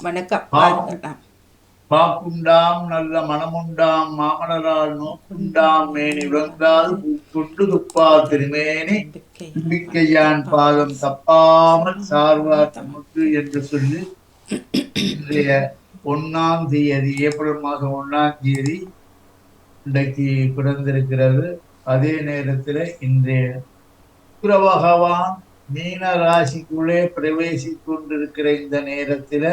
வணக்கம். பாக்கும் வாருங்கள். பாக்குண்டாம் நல்ல மனமுண்டாம் மாமலரால் நோக்குண்டாம் மேனி விளங்காது பூக்கொண்டு துப்பால் திருமேனி தும்பிக்கையான் பாதம் தப்பாமல் சார்வார் தமக்கு என்று சொல்லி இன்றைய 1ஆம் தேதி ஏப்ரல் மாதம் 1ஆம் தேதி இன்றைக்கு பிறந்திருக்கிறது. அதே நேரத்தில் இன்றைய சுக்கிர பகவான் மீன ராசிக்குள்ளே பிரவேசித்துக் கொண்டிருக்கிற இந்த நேரத்தில்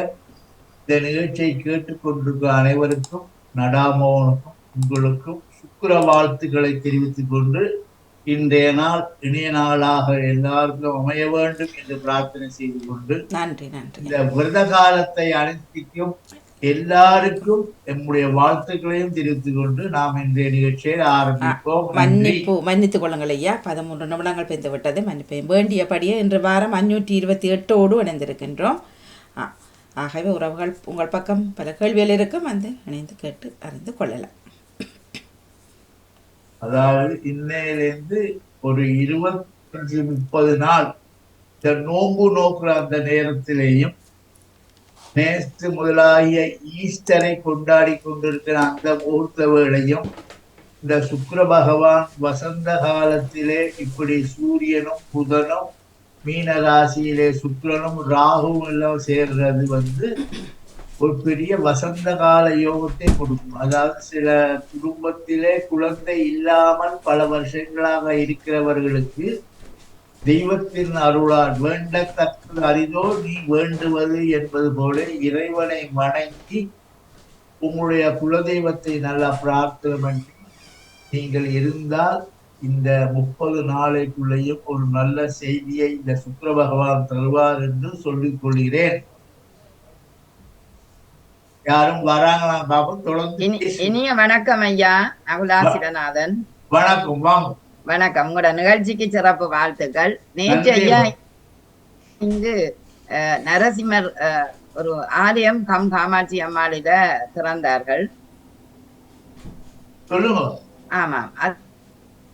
இந்த நிகழ்ச்சியை கேட்டுக் கொண்டிருக்கிற அனைவருக்கும் நடாமோனுக்கும் உங்களுக்கும் சுக்கிர வாழ்த்துக்களை தெரிவித்துக் கொண்டு இன்றைய நாள் இனிய நாளாக எல்லாருக்கும் அமைய வேண்டும் என்று பிரார்த்தனை செய்து கொண்டு நன்றி, நன்றி. இந்த விரத காலத்தை அனுஷ்டிக்கும் எல்லாருக்கும் நம்முடைய வாழ்த்துக்களையும் தெரிவித்துக் கொண்டு நாம் இன்றைய நிகழ்ச்சியை ஆரம்பிப்போம். நன்றி. மன்னித்துக் கொள்ளுங்கள் ஐயா. 13 நிமிடங்கள் பெய்து விட்டது. மன்னிப்பேன். வேண்டியபடியே இன்று வாரம் 528ஓடு இணைந்திருக்கின்றோம். ஆ, ஆகவே உறவுகள் உங்கள் பக்கம் பல கேள்விகள் இருக்கும், வந்து இணைந்து கேட்டு அறிந்து கொள்ளலாம். அதாவது இன்னையிலிருந்து ஒரு 25-30 நாள் இந்த நோன்பு நோக்குற அந்த நேரத்திலேயும் நேற்று முதலாகிய ஈஸ்டரை கொண்டாடி கொண்டிருக்கிற அந்த முகூர்த்த வேளையும் இந்த சுக்கிர பகவான் வசந்த காலத்திலே இப்படி சூரியனும் புதனும் மீன ராசியிலே சுக்கிரனும் ராகுவும் எல்லாம் சேர்றது ஒரு பெரிய வசந்த கால யோகத்தை கொடுக்கும். அதாவது சில குடும்பத்திலே குழந்தை இல்லாமல் பல வருஷங்களாக இருக்கிறவர்களுக்கு தெய்வத்தின் அருளால் வேண்டத்தக்கது அரிதோ நீ வேண்டுவது என்பது போல இறைவனை வணங்கி உங்களுடைய குலதெய்வத்தை நல்லா பிரார்த்தனை பண்ணி நீங்கள் இருந்தால் இந்த 30 நாளைக்குள்ளேயும் ஒரு நல்ல செய்தியை இந்த சுக்கிர பகவான் தருவார் என்று சொல்லிக் கொள்கிறேன். யாரும் வராங்களாம் பாப்போம். தொடர்ந்து இனிய வணக்கம் ஐயா அகுலாசிரநாதன். வணக்கம். வாங்க. வணக்கம். உங்களோட நிகழ்ச்சிக்கு சிறப்பு வாழ்த்துக்கள். நேற்று ஐயா இங்கு நரசிம்மர் ஒரு ஆலயம் காமாட்சி அம்மாளில திறந்தார்கள். சொல்லுங்க. ஆமாம்.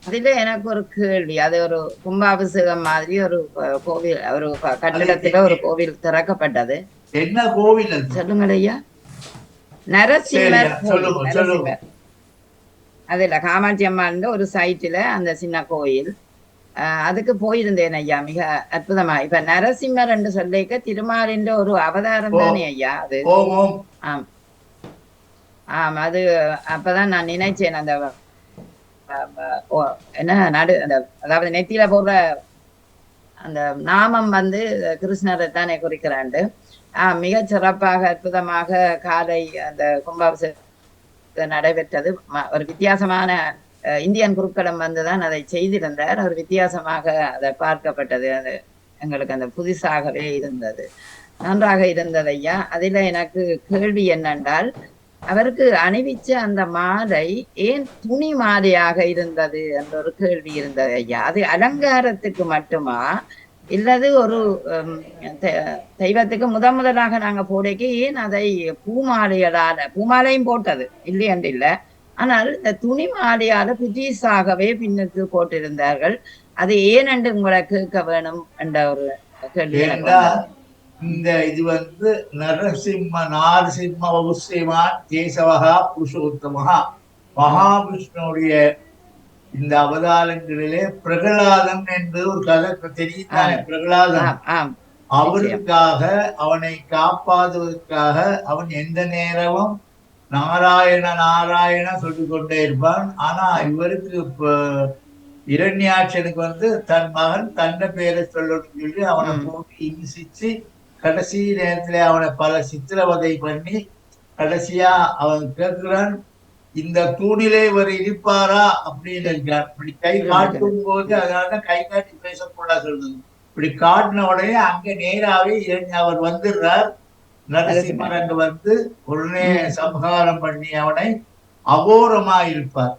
அதுல எனக்கு ஒரு கேள்வி. அது ஒரு கும்பாபிஷேகம் மாதிரி ஒரு கோவில், ஒரு கட்டிடத்துல ஒரு கோவில் திறக்கப்பட்டது. என்ன கோவில் சொல்லுங்கள் ஐயா. நரசிம்மர். நரசிம்மர் அதுல காமாட்சி அம்மான் ஒரு சைட்ல அந்த சின்ன கோயில், அதுக்கு போயிருந்தேன் ஐயா. மிக அற்புதமா. இப்ப நரசிம்மர் என்று சொல்லிக்க திருமாலின் ஒரு அவதாரம் தானே ஐயா அது? ஆம் ஆம். அது அப்பதான் நான் நினைச்சேன், அந்த என்ன அந்த அதாவது நெத்தியில போடுற அந்த நாமம் கிருஷ்ணரை தானே குறிக்கிறாண்டு. மிக சிறப்பாக அற்புதமாக காலை அந்த கும்பாபிஷேகம் நடைபெற்றது. ஒரு வித்தியாசமான இந்தியன் குருக்களம் வந்துதான் அதை செய்திருந்தார். ஒரு வித்தியாசமாக அதை பார்க்கப்பட்டது. அது எங்களுக்கு அந்த புதுசாகவே இருந்தது. நன்றாக இருந்தது ஐயா. அதுல எனக்கு கேள்வி என்னென்றால், அவருக்கு அணிவிச்ச அந்த மாலை ஏன் துணி மாலையாக இருந்தது என்ற ஒரு கேள்வி இருந்தது ஐயா. அது அலங்காரத்துக்கு மட்டுமா, இல்லது ஒரு தெய்வத்துக்கு முதலாக நாங்க போடைக்கு ஏன் அதை பூமாலையும் போட்டது இல்லை என்று இல்லை, ஆனால் இந்த துணி மாலையால புதுசாகவே பின்னுக்கு போட்டிருந்தார்கள். அது ஏன் என்று உங்களை கேட்க வேணும் என்ற ஒரு கேள்வி. இந்த இது நாரசிம்ம வபுஸ்ரீமான் கேசவகா புருஷோத்தமகா மகாவிஷ்ணுடைய இந்த அவதாரங்களிலே பிரகலாதன் என்று ஒரு கதை தெரியுதானே? பிரகலாதன் அவருக்காக, அவனை காப்பாற்றுவதற்காக அவன் எந்த நேரமும் நாராயண நாராயண சொல்லிக் கொண்டே இருப்பான். ஆனா இவருக்கு இப்ப இரண்யாட்சனுக்கு தன் மகன் தன்னை பேரை சொல்லணும்னு சொல்லி அவனை போட்டு இம்சிச்சு கடைசி நேரத்துல அவனை பல சித்திரவதை பண்ணி கடைசியா அவன் கேட்கிறான், இந்த தூணிலே இவர் இருப்பாரா அப்படின்னு இருக்கிறான். இப்படி கை காட்டும் போது, அதனால கை காட்டி பேசக்கூடாது சொல்றது. இப்படி காட்டின உடனே அங்க நேராவே அவர் வந்துடுறார். நரசிம்மர் அங்க உடனே சம்ஹாரம் பண்ணி அவனை அகோரமா இருப்பார்.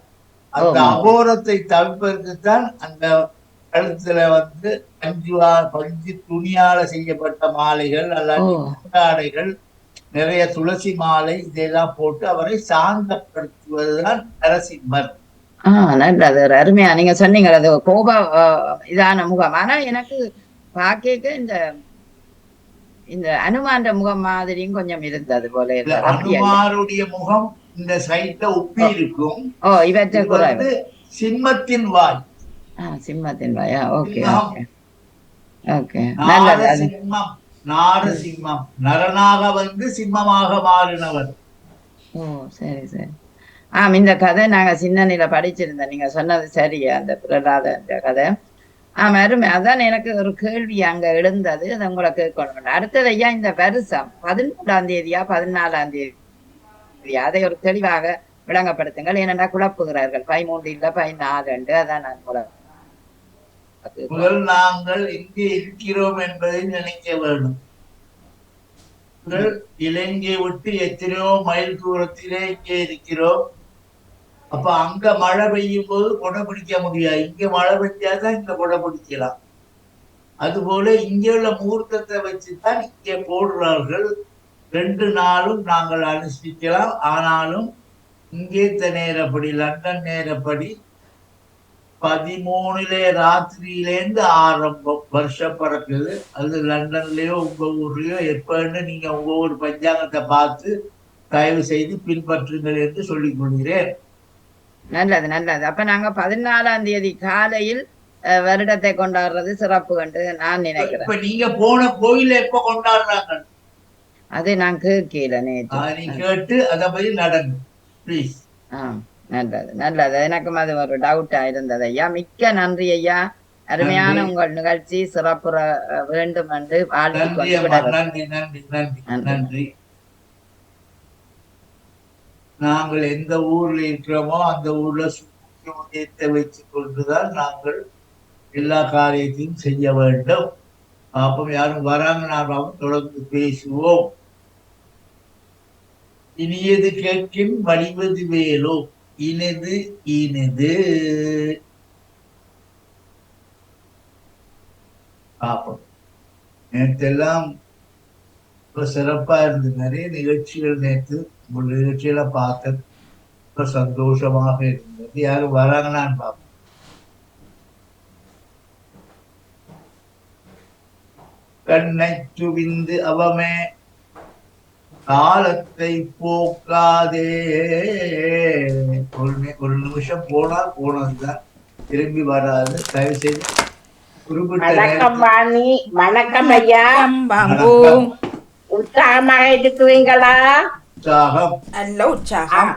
அந்த அகோரத்தை தவிர்ப்பதற்குத்தான் அந்த கழுத்துல பஞ்சு துணியால செய்யப்பட்ட மாலைகள் அல்லது ஆடைகள், நிறைய துளசி மாலை இதெல்லாம் போட்டு அவரை சாந்தப்படுத்துவதுதான் நரசிம்மர். நல்லது, அருமையா நீங்க சொன்னீங்க. அது கோப இதான முகம். ஆனா எனக்கு பாக்க இந்த இந்த அனுமான்ற முகம் மாதிரியும் கொஞ்சம் இருந்தது போல இல்ல, இருந்தது. அப்படியா ஐயா? அனுமாருடைய முகம் இந்த சைட்ல ஒப்பி இருக்கும். ஓ இவற்றை இது குறைவு. வந்து சிம்மத்தின் வாய். சிம்மத்தின் வாயா? ஓகே சிம்மம், ஓகே ஓகே, நல்லது. அது நாரசிம்மம். நாரசிம்மம் நரனாக வந்து சிம்மமாக மாறினவர். ஓ சரி சரி. இந்த கதை நாங்க சின்னனில படிச்சிருந்தோம். நீங்க சொன்னது சரியா, அந்த பிரலாத கதை. அருமை. அதான் எனக்கு ஒரு கேள்வி அங்க எழுந்தது, அதை உங்களை கேட்கணும். அடுத்தது ஐயா, இந்த வருஷம் 14ஆம் தேதியா 14ஆம் தேதியா, அதை ஒரு தெளிவாக விளங்கப்படுத்துங்கள். ஏனென்றா குழப்புகிறார்கள், 13 இல்ல 14. அதான் நான் முதல் நாங்கள் எங்கே இருக்கிறோம் என்பதை நினைக்க வேண்டும். இலங்கை விட்டு எத்தனையோ மைல் தூரத்திலே இங்கே இருக்கிறோம். அப்ப அங்க மழை பெய்யும் போது கொடை பிடிக்க முடியாது, இங்க மழை பெய்யாதான் இங்க கொடை பிடிக்கலாம். அதுபோல இங்கே உள்ள முகூர்த்தத்தை வச்சுதான் இங்கே போடுறார்கள். 2 நாளும் நாங்கள் அனுஷ்டிக்கலாம். ஆனாலும் இங்கே நேரப்படி, லண்டன் நேரப்படி 13 ராத்திரியிலேருந்து ஆரம்பம் வருஷம் பிறக்குது. அது லண்டன்லயோ உங்க ஊர்லயோ எப்பன்னு நீங்க உங்க ஊர் பஞ்சாங்கத்தை பார்த்து தயவு செய்து பின்பற்றுங்கள் என்று சொல்லிக் கொள்கிறேன். நல்லது நல்லது. அப்ப நாங்க 14ஆம் தேதி காலையில் வருடத்தை கொண்டாடுறது சிறப்பு என்று நான் நினைக்கிறேன். இப்ப நீங்க போன கோயில எப்ப கொண்டாடுறாங்க? அது நான் கேட்கல நேற்று. நீ கேட்டு அதை பத்தி நடந்து பிளீஸ். நல்லது நல்லது. எனக்கும் அது ஒரு டவுட்டா இருந்தது ஐயா. மிக்க நன்றி ஐயா. அருமையான உங்கள் நிகழ்ச்சி சிறப்புற வேண்டும் என்று வாழ்த்து. நன்றி நன்றி நன்றி நன்றி. நாங்கள் எந்த ஊர்ல இருக்கிறோமோ அந்த ஊர்ல சூரியத்தை வைத்துக் கொண்டுதான் நாங்கள் எல்லா காரியத்தையும் செய்ய வேண்டும். அப்ப யாரும் வராங்க, நாம் தொடர்ந்து பேசுவோம். இனியது கேட்கின் வழிவது வேலோ, இனது இனது. பார்ப்போம். நேற்றெல்லாம் சிறப்பா இருந்தது. நிறைய நிகழ்ச்சிகள் நேற்று உங்கள் நிகழ்ச்சியில பார்த்த ரொம்ப சந்தோஷமாக இருந்தது. யாரும் வராங்கன்னு பார்ப்போம். கண்ணை துவிந்து அவமே காலத்தை போக்காதே. ஒரு நிமிஷம் போனால் போனதுதான், திரும்பி வராது. தயவு செய்து வணக்கம் வாணி. வணக்கம் ஐயா. உற்சாகமாக இருக்கிறீங்களா? உற்சாகம், நல்ல உற்சாகம்.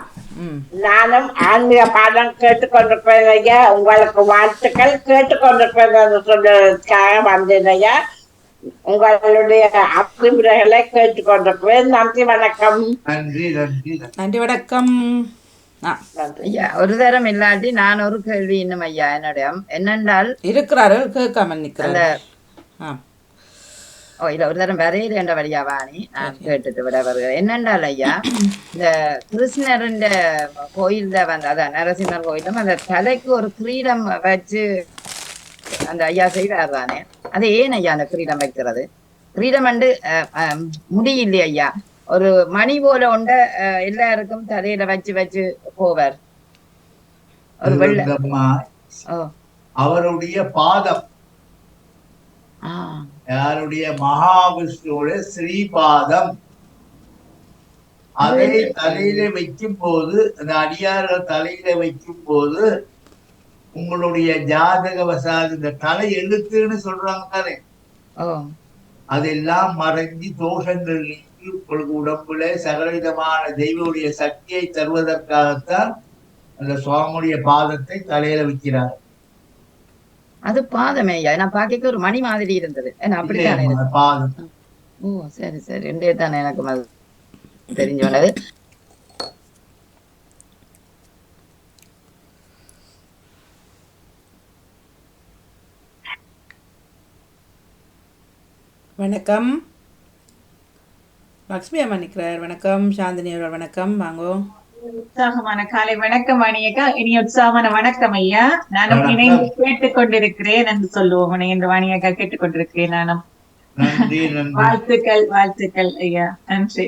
நானும் ஆன்மீக பாடம் கேட்டுக்கொண்டிருப்பேன் ஐயா. உங்களுக்கு வாழ்த்துக்கள். கேட்டுக்கொண்டிருப்பேன் சொல்லுக்காக வந்தேன் ஐயா. உங்களுடைய அபிமுறைகளை கேட்டுக்கொண்டிருப்பேன். நன்றி வணக்கம். நன்றி நன்றி நன்றி வணக்கம். ஐயா ஒரு தரம் இல்லாட்டி நான் ஒரு கேள்வி இன்னும் ஐயா என்னிடம் என்னென்றால் இருக்கிறார்கள் கேட்காம நிற்கிறார். இல்ல ஒரு தரம் வரையில என்ற வழியா வாணி நான் கேட்டுட்டு விட வருகிறேன். என்னென்றால் ஐயா, இந்த கிருஷ்ணரின் கோயில்ல வந்து அதான் நரசிம்மர் கோயிலும் அந்த தலைக்கு ஒரு கிரீடம் வச்சு அந்த ஐயா செய்வார் தானே, அது ஏன் ஐயா அந்த கிரீடம் வைக்கிறது? கிரீடம் வந்து முடி இல்லையா ஐயா, ஒரு மணி போல உண்ட எல்லாருக்கும் தலையில வச்சு வச்சு போவார். ஒரு வெள்ளை அவருடைய பாதம், யாருடைய மகாவிஷ்ணுடைய ஸ்ரீபாதம், அதை தலையில வைக்கும் போது, அந்த அடியார்கள் தலையில வைக்கும் போது உங்களுடைய ஜாதக வசாது இந்த தலை எழுத்துன்னு சொல்றாங்க தானே, அதெல்லாம் மறைஞ்சி தோஷங்கள் நீக்கி உங்களுக்கு உடம்புல சகலவிதமான தெய்வனுடைய சக்தியை தருவதற்காகத்தான் அந்த சுவாமியுடைய பாதத்தை தலையில வைக்கிறார். அது பாதமே ஐயா, நான் பாக்க ஒரு மணி மாதிரி இருந்தது. அப்படித்தானே பாதம்? ஓ சரி சரி, ரெண்டே தானே எனக்கு தெரிஞ்சோனது. வணக்கம் லக்ஷ்மி அம்மா நிற்கிறார். வணக்கம் சாந்தினி அவர்கள். வணக்கம், வாங்கோ. உற்சாகமான காலை வணக்கம் வாணியக்கா. இனி உற்சாகமான வணக்கம் ஐயா. நானும் இணைந்து கேட்டுக்கொண்டிருக்கிறேன் என்று சொல்லுவோம். இணைந்து வாணியக்கா கேட்டுக்கொண்டிருக்கிறேன் நானும். வாழ்த்துக்கள் வாழ்த்துக்கள் ஐயா. நன்றி.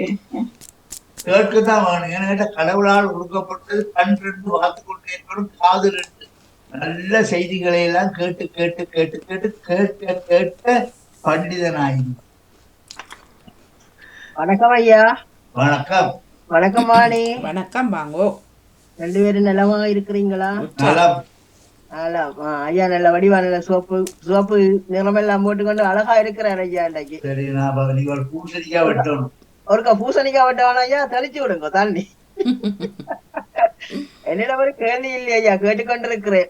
கேட்கத்தான் வேணும். ஏன்னா கடவுளால் கொடுக்கப்பட்டது கண் ரெண்டு, பார்த்து கொண்டே இருக்கணும், காது ரெண்டு. நல்ல செய்திகளை எல்லாம் கேட்டு கேட்டு கேட்டு கேட்டு கேட்க கேட்க பண்டிதனாயிடும். வணக்கம் ஐயா. வணக்கம். வணக்கம் வாணி. வணக்கம் வாங்கோ. 2 பேரும் நலமா இருக்கிறீங்களா? நலம். நலம். ஐயா நல்ல வடிவா நல்ல சோப்பு நிறமெல்லாம் போட்டுக்கொண்டு அழகா இருக்கிறார் ஐயா இன்னைக்கு. சரி, நான் நீங்க ஒரு பூசணிக்காய் வெட்டணும். ஒருக்கா பூசணிக்காய் வெட்டவான ஐயா, தெளிச்சு விடுங்க தண்ணி. என்னிடம் ஒரு கேள்வி இல்லையா ஐயா, கேட்டுக்கொண்டிருக்கிறேன்.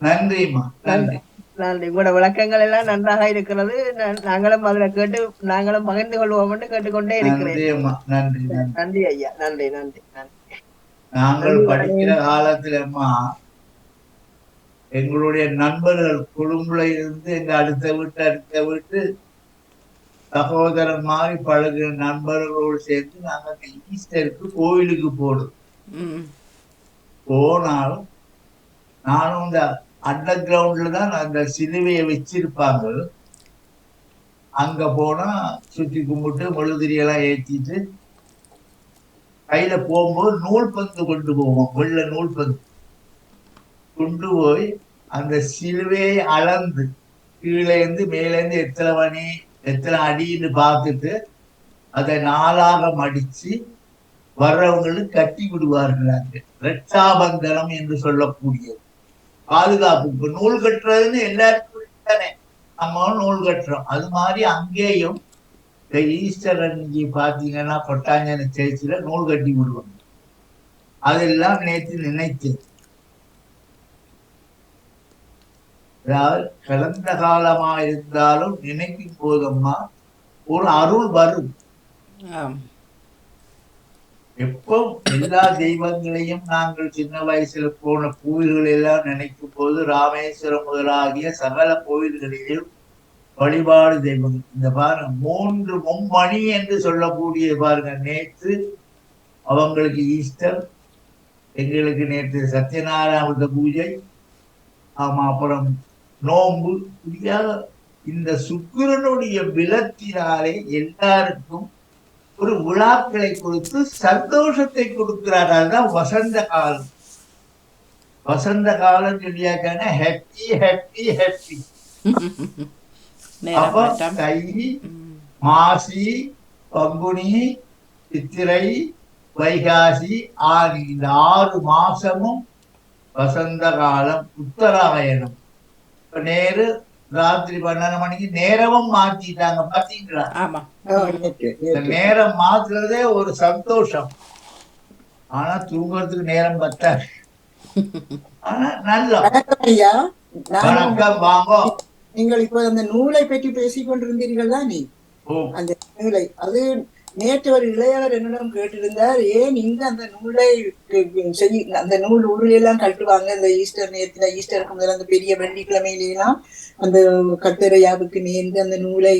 நன்றிம்மா, நன்றி. நன்றி. உங்களோட விளக்கங்கள் எல்லாம் நன்றாக இருக்கிறது. நாங்களும் அதுல நாங்களும் பகிர்ந்து கொள்வோம் என்று கேட்டுக்கொண்டே இருக்கிறேன். நன்றிம்மா, நன்றி. நன்றி ஐயா, நன்றி நன்றி நன்றி. நாங்கள் படிக்கிற காலத்துலம்மா எங்களுடைய நண்பர்கள் கொழும்புல இருந்து எங்க அடுத்த வீட்டு சகோதரன் மாதிரி பழகிற நண்பர்களோடு சேர்ந்து நாங்கள் ஈஸ்டருக்கு கோவிலுக்கு போனாலும் நானும் இந்த அண்டர் கிரவுண்ட்ல தான் அந்த சிலுவையை வச்சிருப்பாங்க. அங்க போனா சுற்றி கும்பிட்டு மெழுதிரியெல்லாம் ஏற்றிட்டு கையில போகும்போது நூல் பந்து கொண்டு போவோம். வெள்ளை நூல் பந்து கொண்டு போய் அந்த சிலுவையை அளந்து கீழே இருந்து மேலேருந்து எத்தனை அடின்னு பார்த்துட்டு அதை 4ஆக மடிச்சு வர்றவங்களுக்கு கட்டி விடுவார்கள். ரட்சாபந்தனம் என்று சொல்லக்கூடியது. பாதுகாப்பு. இப்ப நூல் கட்டுறதுன்னு எல்லாருக்கும் தானே நம்ம நூல் கட்டுறோம். அது மாதிரி அங்கேயும் இந்த ஈஸ்டர் அன்னைக்கு பாத்தீங்கன்னா கொட்டாஞ்சன சேர்ச்சில நூல் கட்டி விடுவாங்க. அதெல்லாம் நேற்று நினைத்தேன். அதாவது கடந்த காலமா இருந்தாலும் நினைக்கும் போதம்மா ஒரு அருள் வரும். எப்போ எல்லா தெய்வங்களையும் நாங்கள் சின்ன வயசுல போன கோயில்கள் எல்லாம் நினைக்கும் போது ராமேஸ்வரம் முதலாகிய சகல கோயில்களிலும் வழிபாடு தெய்வம். இந்த பாருங்க 3 மும்மணி என்று சொல்லக்கூடிய பாருங்க, நேற்று அவங்களுக்கு ஈஸ்டர், எங்களுக்கு நேற்று சத்யநாராயண பூஜை, ஆமா, அப்புறம் நோம்பு. இந்த சுக்கிரனுடைய விலத்தினாலே எல்லாருக்கும் ஒரு விழாக்களை கொடுத்து சந்தோஷத்தை கொடுக்கிறார். அதுதான் வசந்த காலம். வசந்த காலம் சொல்லியாக்கான ஹாப்பி ஹாப்பி ஹாப்பி. அப்ப தை, மாசி, பங்குனி, சித்திரை, வைகாசி, ஆனி, இந்த 6 மாசமும் வசந்த காலம். உத்தராயணம். இப்ப நேரு ராத்திரி 12 மணிக்கு நேரமும் மாத்திட்டாங்க, பாத்தீங்களா? நேரம் மாத்துறதே ஒரு சந்தோஷம். ஆனா தூங்குறதுக்கு நேரம் பத்தாது. ஆனா நல்ல வணக்கம் வாங்கோ. நீங்கள் இப்ப அந்த நூலை பற்றி பேசிக் கொண்டிருந்தீர்கள் தான். நீ அந்த நூலை, அது நேற்று ஒரு இளையவர் என்னிடம் கேட்டிருந்தார், ஏன் இங்க அந்த நூலை அந்த நூல் உருளெல்லாம் கட்டுவாங்க இந்த ஈஸ்டர் நேரத்துல, ஈஸ்டருக்கு முதல்ல அந்த பெரிய வெள்ளிக்கிழமையிலாம் அந்த கத்தரையாவுக்கு நேர்ந்து அந்த நூலை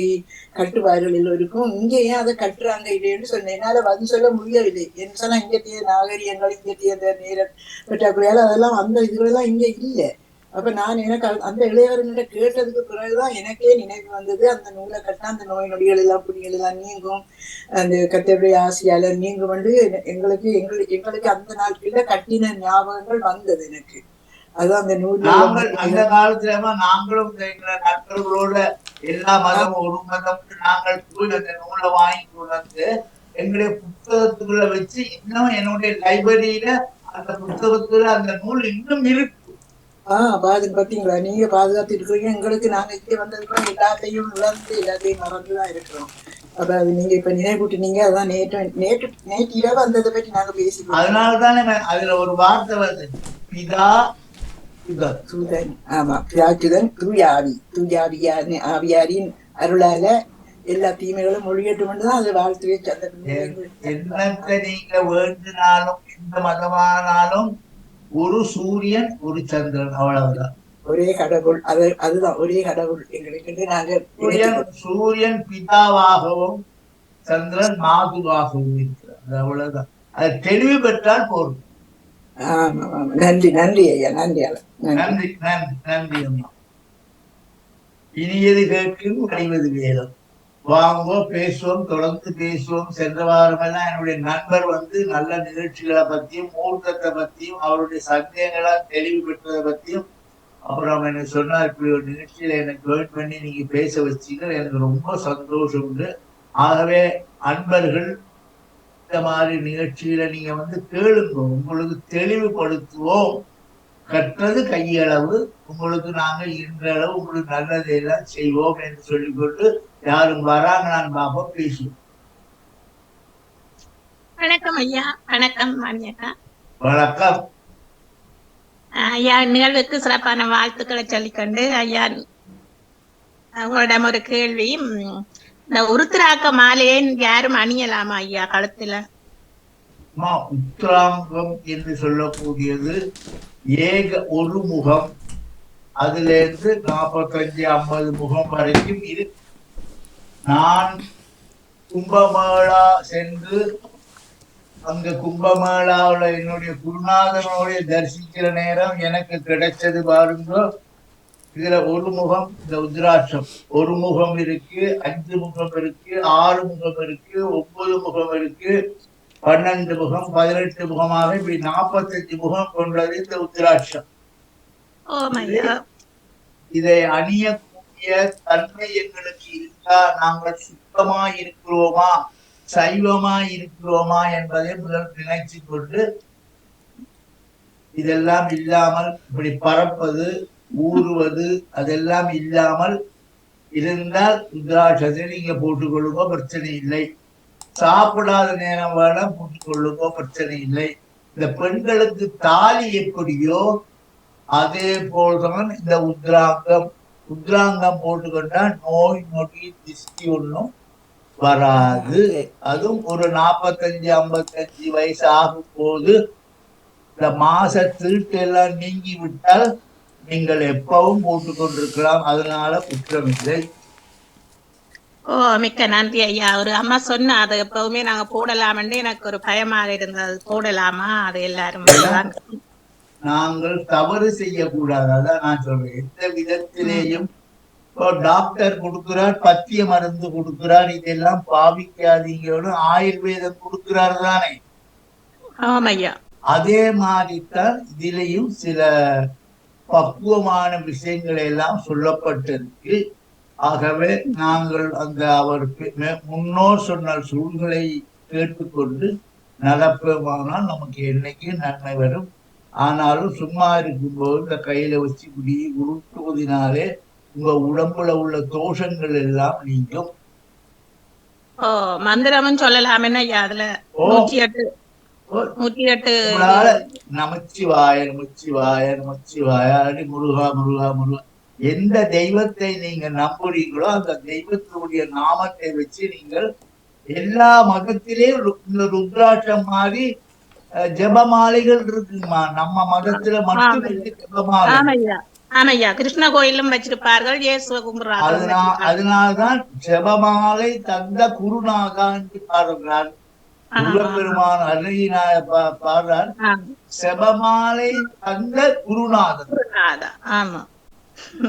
கட்டுவார்கள் எல்லோருக்கும். இங்க ஏன் அதை கட்டுறாங்க இல்லைன்னு சொன்னேன். என்னால பதில் சொல்ல முடியவில்லை. என்ன சொன்னா இங்கத்திய நாகரிகங்கள், இங்கத்திய அந்த நேரம் பற்றாக்குறையால அதெல்லாம் அந்த இதுகளெல்லாம் இங்க இல்லை. அப்ப நான் எனக்கு அந்த இளையவர்கிட்ட கேட்டதுக்கு பிறகுதான் எனக்கே நினைவு வந்தது, அந்த நூலை கட்டினா அந்த நோய் நொடிகள் எல்லாம் புடிகள் எல்லாம் நீங்கும், அந்த கத்தருடைய ஆசையால நீங்கும் வந்து எங்களுக்கு அந்த நாட்கள்ல கட்டின ஞாபகங்கள் வந்தது எனக்கு. அதான் அந்த நூல். அந்த காலத்துல நாங்களும் நண்பர்களோட எல்லா மதமும் ஒரு மதம் நாங்கள் போய் அந்த நூலை வாங்கி கொண்டு வந்து எங்களுடைய புத்தகத்துக்குள்ள வச்சு இன்னும் என்னுடைய லைப்ரரியில அந்த புத்தகத்துல அந்த நூல் இன்னும் இருக்கு. பாத்தீங்களா, நீங்க பாதுகாத்து இருக்கிறீங்க. எங்களுக்கு நாங்க இங்கே வந்ததுக்கு எல்லாத்தையும் இழந்து எல்லாத்தையும் மறந்துதான் இருக்கிறோம். அப்ப அது நீங்க இப்ப நினைவூட்டினீங்க. அதான் நேற்று இரவு வந்ததை பற்றி நாங்க பேசிக்கிறோம். அதனாலதானே அதுல ஒரு வார்த்தை வருது, பிதா சுதன். ஆமா, பிதாச்சுதன் தூயாவி. ஆவியாரின் அருளால எல்லா தீமைகளும் மொழியேற்றம் தான் அது வாழ்த்துவே. என்னத்தை நீங்க வேண்டினாலும் எந்த மதமானாலும் ஒரு சூரியன் ஒரு சந்திரன், அவ்வளவுதான். ஒரே கடவுள். அதுதான் ஒரே கடவுள் எங்களுக்கு. நாங்க சூரியன் பிதாவாகவும் சந்திரன் மாதுவாகவும் இருக்கிறார், அவ்வளவுதான். அதை தெளிவு பெற்றால் போதும். ஆமா ஆமா. நன்றி நன்றி ஐயா. நன்றி நன்றி நன்றி நன்றி அம்மா. இனியது கேட்கும் அடைவது வேதம். வாங்கோ, பேசுவோம், தொடர்ந்து பேசுவோம். சென்ற வாரமெல்லாம் என்னுடைய நண்பர் வந்து நல்ல நிகழ்ச்சிகளை பத்தியும் மூர்த்தத்தை பத்தியும் அவருடைய சந்தேகங்களா தெளிவு பெற்றதை பத்தியும் அப்புறம் என்ன சொன்னார், இப்படி ஒரு நிகழ்ச்சியில எனக்கு ஜாயின் பண்ணி நீங்க பேச வச்சீங்க, எனக்கு ரொம்ப சந்தோஷம் உண்டு. ஆகவே அன்பர்கள் இந்த மாதிரி நிகழ்ச்சியில நீங்க வந்து கேளுங்க, உங்களுக்கு தெளிவுபடுத்துவோம். கற்றது கையளவு, உங்களுக்கு நாங்க இன்றளவு உங்களுக்கு நல்லதையெல்லாம் செய்வோம் என்று சொல்லிக்கொண்டு யாரும் வராங்க, நான் பாப்பா பேசுவோம். வணக்கம் ஐயா. வணக்கம் மானியக்கா. வணக்கம் ஐயா, நிகழ்வுக்கு சிறப்பான வாழ்த்துக்களை சொல்லிக்கொண்டு ஐயா, உங்களிடம் ஒரு கேள்வி. இந்த உருத்திராக்க மாலையை யாரும் அணியலாமா ஐயா கழுத்துல? உத்திராங்கம் என்று சொல்லக்கூடியது ஒரு முகம், அதுல இருந்து 45-50 முகம் வரைக்கும் இருக்கு. நான் கும்பமேளா சென்று அங்க கும்பமேளாவுல என்னுடைய குருநாதனுடைய தரிசிக்கிற நேரம் எனக்கு கிடைச்சது பாருங்க. இதுல ஒரு முகம், இந்த உத்ராட்சம் ஒரு முகம் இருக்கு, 5 முகம் இருக்கு, 6 முகம் இருக்கு, 9 முகம் இருக்கு, 12 முகம், 18 முகமாக இப்படி 45 முகம் கொண்டது இந்த உத்ராட்சம். இதை அணியக்கூடிய தன்மை எங்களுக்கு இருக்கா, நாங்கள் சுத்தமா இருக்கிறோமா, சைவமா இருக்கிறோமா என்பதை முதல் நினைச்சு கொண்டு, இதெல்லாம் இல்லாமல் இப்படி பறப்பது ஊறுவது அதெல்லாம் இல்லாமல் இருந்தால் ருத்ராட்சத்தை நீங்க போட்டுக்கொள்ளுங்க, பிரச்சனை இல்லை. சாப்பிடாத நேரம் வேணாம் போட்டுக்கொள்ளுங்க, பிரச்சனை இல்லை. இந்த பெண்களுக்கு தாலி எப்படியோ அதே போல்தான் இந்த உத்ராங்கம் போட்டுக்கொண்டா நோய் நொடி திருஷ்டி ஒன்றும் வராது. அதுவும் ஒரு 45-55 வயசு ஆகும் போது இந்த மாச திருட்டு எல்லாம் நீங்கி விட்டால் நீங்கள் எப்பவும் போட்டுக்கொண்டிருக்கலாம், அதனால குற்றம் இல்லை. மிக்க நன்றி ஐயா. ஒரு அம்மா சொன்னா அது எப்பவுமே நாங்க போடலாம்னு எனக்கு ஒரு பயமாக இருந்தது. போடலாமா? அது எல்லாரும் நாங்கள் தவறு செய்யக்கூடாது, அதான் நான் சொல்றேன். எந்த விதத்திலேயும் டாக்டர் கொடுக்கிறார், பத்திய மருந்து கொடுக்கிறார், இதெல்லாம் பாவிக்காதீங்கன்னு ஆயுர்வேதம் கொடுக்கிறார் தானே. அதே மாதிரிதான் இதிலையும் சில பக்குவமான விஷயங்கள் எல்லாம் சொல்லப்பட்டிருக்கு. ஆகவே நாங்கள் அந்த அவர் முன்னோர் சொன்ன சூழ்நிலை கேட்டுக்கொண்டு நடப்போமானால் நமக்கு என்னைக்கு நன்மை வரும். ஆனாலும் சும்மா இருக்கும்போது இந்த கையில வச்சு இப்படி உருட்டுவதனாலே உங்க உடம்புல உள்ள தோஷங்கள் எல்லாம் நீங்கும். மந்திரமும் சொல்லலாம். அதுல 108 நமச்சிவாய நமச்சிவாய நமச்சிவாய, முருகா முருகா முருகா. எந்த தெய்வத்தை நீங்க நம்புறீங்களோ அந்த தெய்வத்தினுடைய நாமத்தை வச்சு நீங்கள் எல்லா மதத்திலேயும் இந்த ருத்ராட்சம் மாதிரி ஜபமாலைகள் இருக்குமா. நம்ம மதத்துல மட்டும் ஜபமாலை, கிருஷ்ண கோயிலும் வச்சிருப்பார்கள், அதனால்தான் ஜபமாலை தந்த குருநாதா என்று பாடுகிறார். முருகப்பெருமான் அருகினாய பாடுறார், ஜபமாலை தந்த குருநாதன்.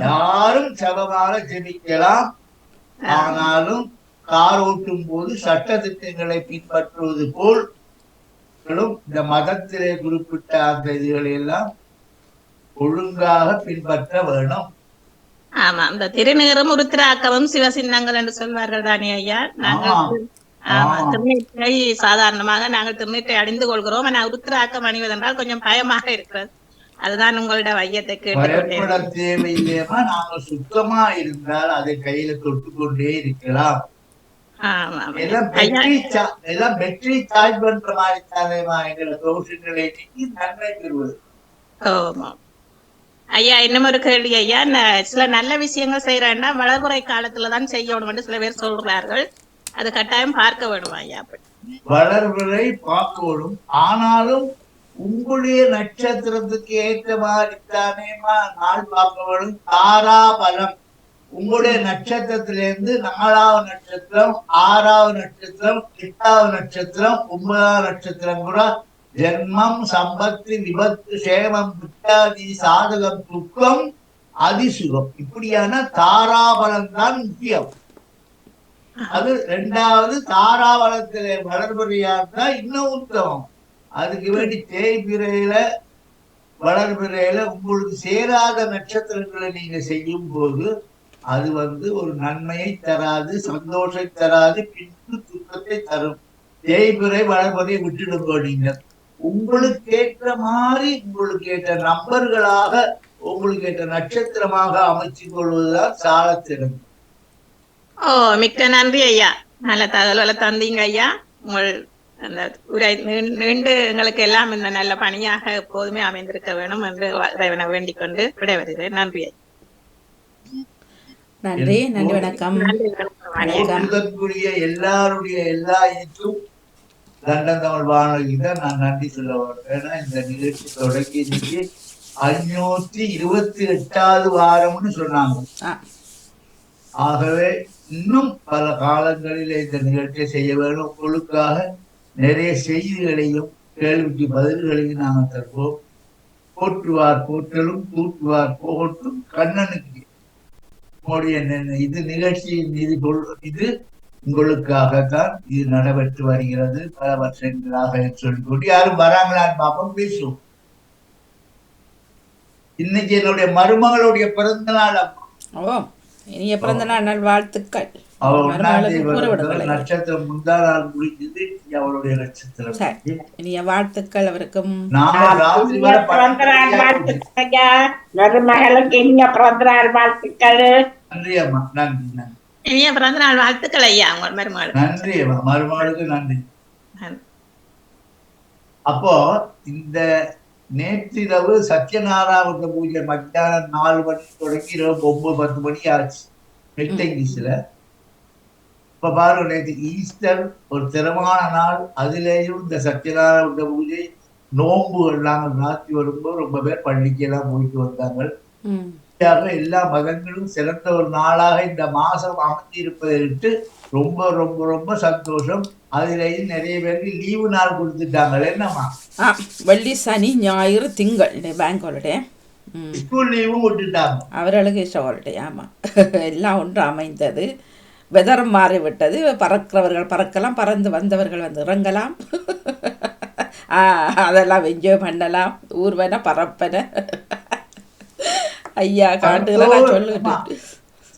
யாரும் ஜபமாலை ஜெபிக்கலாம், ஆனாலும் கார் ஓட்டும் போது சட்ட திட்டங்களை பின்பற்றுவது போல் இந்த மதத்திலே குறிப்பிட்ட அந்த இதுகளை எல்லாம் ஒழுங்காக பின்பற்ற வேணும். ஆமா, இந்த திருநீரும் உருத்திராக்கமும் சிவசின்னங்கள் என்று சொல்வார்கள் தானே ஐயா. நாங்கள் திருநீற்றை சாதாரணமாக நாங்கள் திருநீற்றை அணிந்து கொள்கிறோம். ஆனால் உருத்திராக்கம் அணிவதென்றால் கொஞ்சம் பயமாக இருக்கிறது. அதுதான் உங்களோட வையத்தை பயப்பட தேவையில்லையமா. நாங்கள் சுத்தமா இருந்தால் அதை கையில தொட்டுக்கொண்டே இருக்கலாம். எல்லாம் பெட்ரி சார்ஜ் பண்ற மாதிரி தானேமா எங்களை தோஷங்களை நீக்கி நன்மை பெறுவது. ஐயா, இன்னும் ஒரு கேள்வி ஐயா. சில நல்ல விஷயங்கள் செய்யறேன்னா வளர்முறை காலத்துலதான் செய்யணும் சில பேர் சொல்றார்கள். அது கட்டாயம் பார்க்க வேணும் ஐயா. வளர்முறை பார்க்கணும், ஆனாலும் உங்களுடைய நட்சத்திரத்துக்கு ஏற்ற மாதிரி தானேமா நாள் பார்க்க வேணும். தாராபலம் உங்களுடைய நட்சத்திரத்திலிருந்து 4வது நட்சத்திரம், 6வது நட்சத்திரம், 8வது நட்சத்திரம், 9வது நட்சத்திரம் கூட ஜென்மம், சம்பத்து, விபத்து, சேமம், விட்டாதி, சாதகம், துக்கம், அதிசுகம், இப்படியான தாராபலம் தான் முக்கியம். அது 2வது தாராபலத்திலே வளர்பிறையா இருந்தா இன்னும் உத்தமம். அதுக்கு வேண்டி தேய்பிறையில வளர்பிறையில உங்களுக்கு சேராத நட்சத்திரங்களை நீங்க செய்யும் போது அது ஒரு நன்மையை தராது, சந்தோஷத்தை தராது, பின்பு துக்கத்தை தரும். தேய்பிறை வளர்வதை விட்டுடுங்க. நீங்கள் உங்களுக்கு ஏற்ற மாதிரி, உங்களுக்கு ஏற்ற நம்பர்களாக, உங்களுக்கு ஏற்ற நட்சத்திரமாக அமைச்சுக் கொள்வதுதான் சால சிறந்த. ஓ, மிக்க நன்றி ஐயா. நல்ல தகவல்களை தந்தீங்க ஐயா. உங்கள் அந்த உரை நீண்டு எங்களுக்கு எல்லாம் இந்த நல்ல பணியாக எப்போதுமே அமைந்திருக்க வேணும் என்று இறைவனை வேண்டிக் கொண்டு விடைபெறுகிறேன். நன்றி ஐயா. நன்றி நன்றி, வணக்கம். இருக்கக்கூடிய எல்லாருடைய எல்லா இதுக்கும் லண்டன் தமிழ் வானொலிக்கு தான் நான் நன்றி சொல்ல வேண்டும். ஏன்னா இந்த நிகழ்ச்சி தொடங்கி 528வது வாரம்னு சொன்னாங்க. ஆகவே இன்னும் பல காலங்களில் இந்த நிகழ்ச்சியை செய்ய வேண்டும். உங்களுக்காக நிறைய செய்திகளையும் கேள்விக்கு பதில்களையும் நாங்கள் தருவோம். போற்றுவார் போற்றலும் தூற்றுவார் போகட்டும் கண்ணனுக்கு இது நிகழ்ச்சியின் இது உங்களுக்காகத்தான் இது நடைபெற்று வருகிறது பல வருஷங்களாக சொல்லிக்கொண்டு. யாரும் வராங்களான்னு பார்ப்போம், பேசுவோம். இன்னைக்கு என்னுடைய மருமகளுடைய பிறந்த நாள். இனிய பிறந்த நாள் நல்வாழ்த்துக்கள். நட்சத்திரம் முந்தா நாள் முடிஞ்சது, அவளுடைய நட்சத்திரம். இனிய வாழ்த்துக்கள் அவருக்கும். மருமகளுக்கு இனிய பிறந்த நாள் வாழ்த்துக்கள். நன்றி அம்மா, நன்றி நன்றி. இனிய பிறந்த நாள் வாழ்த்துக்கள் ஐயா உங்கள் மருமகளுக்கு. நன்றி அம்மா, மருமகளுக்கு நன்றி. அப்போ இந்த நேற்றிரவு சத்யநாராயண பூஜை மத்தியானம் 4 மணி தொடங்கி இரவு 9-10 மணி ஆச்சு மெட்டங்கிஸ்ல. இப்ப பாருங்க, நேற்று ஈஸ்டர் ஒரு திறமான நாள். அதுலேயும் இந்த சத்யநாராயண பூஜை நோன்புகள் நாங்கள் நாத்தி வரும்போது ரொம்ப பேர் பள்ளிக்கு எல்லாம் போயிட்டு வந்தாங்க. எல்லா மதங்களும் சிறந்த ஒரு நாளாக இந்த மாசம் அமைந்து இருப்பதை விட்டு ரொம்ப ரொம்ப ரொம்ப சந்தோஷம். அதுலேயும் நிறைய பேருக்கு லீவு நாள் கொடுத்துட்டாங்க. என்னம்மா, வெள்ளி சனி ஞாயிறு திங்கள் பேங்க் ஹாலிடே, ஸ்கூல் லீவும் விட்டுட்டாங்க. அவர்களுக்கு ஹாலிடே. ஆமாம், எல்லாம் ஒன்று அமைந்தது. வெதரும் மாறிவிட்டது. பறக்கிறவர்கள் பறக்கலாம், பறந்து வந்தவர்கள் வந்து இறங்கலாம். அதெல்லாம் என்ஜாய் பண்ணலாம். ஊர்வன பறப்பன. ஐயா காட்டுல சொல்லுங்க,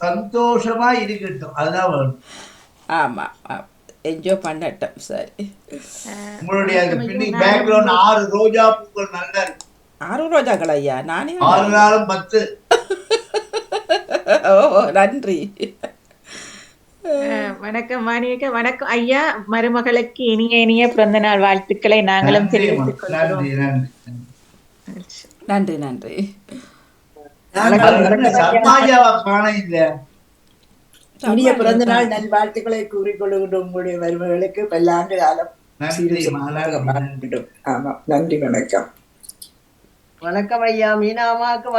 சந்தோஷமா இருக்கட்டும், அதுதான் வேணும். ஆமா, என்ஜாய் பண்ணட்டும். சரி, உங்களுடைய பேக்ரவுண்ட் 6 ரோஜா பூக்கள் நல்லா இருக்கு. 6 ரோஜாக்கள் ஐயா? நானே 6 நாளும் 10. ஓ, நன்றி. வணக்கம் மாணியக்கா. வணக்கம் ஐயா. மருமகளுக்கு இனிய இனிய பிறந்த நாள் வாழ்த்துக்களை நாங்களும் தெரிவித்துக் கொள்கிறோம். நன்றி நன்றி. இனிய பிறந்த நாள் நல் வாழ்த்துக்களை கூறிக்கொள்கின்ற உங்களுடைய மருமகளுக்கு பல்லாண்டு காலம். ஆமா, நன்றி, வணக்கம். வணக்கம் ஐயா. மீனா அம்மாவுக்கு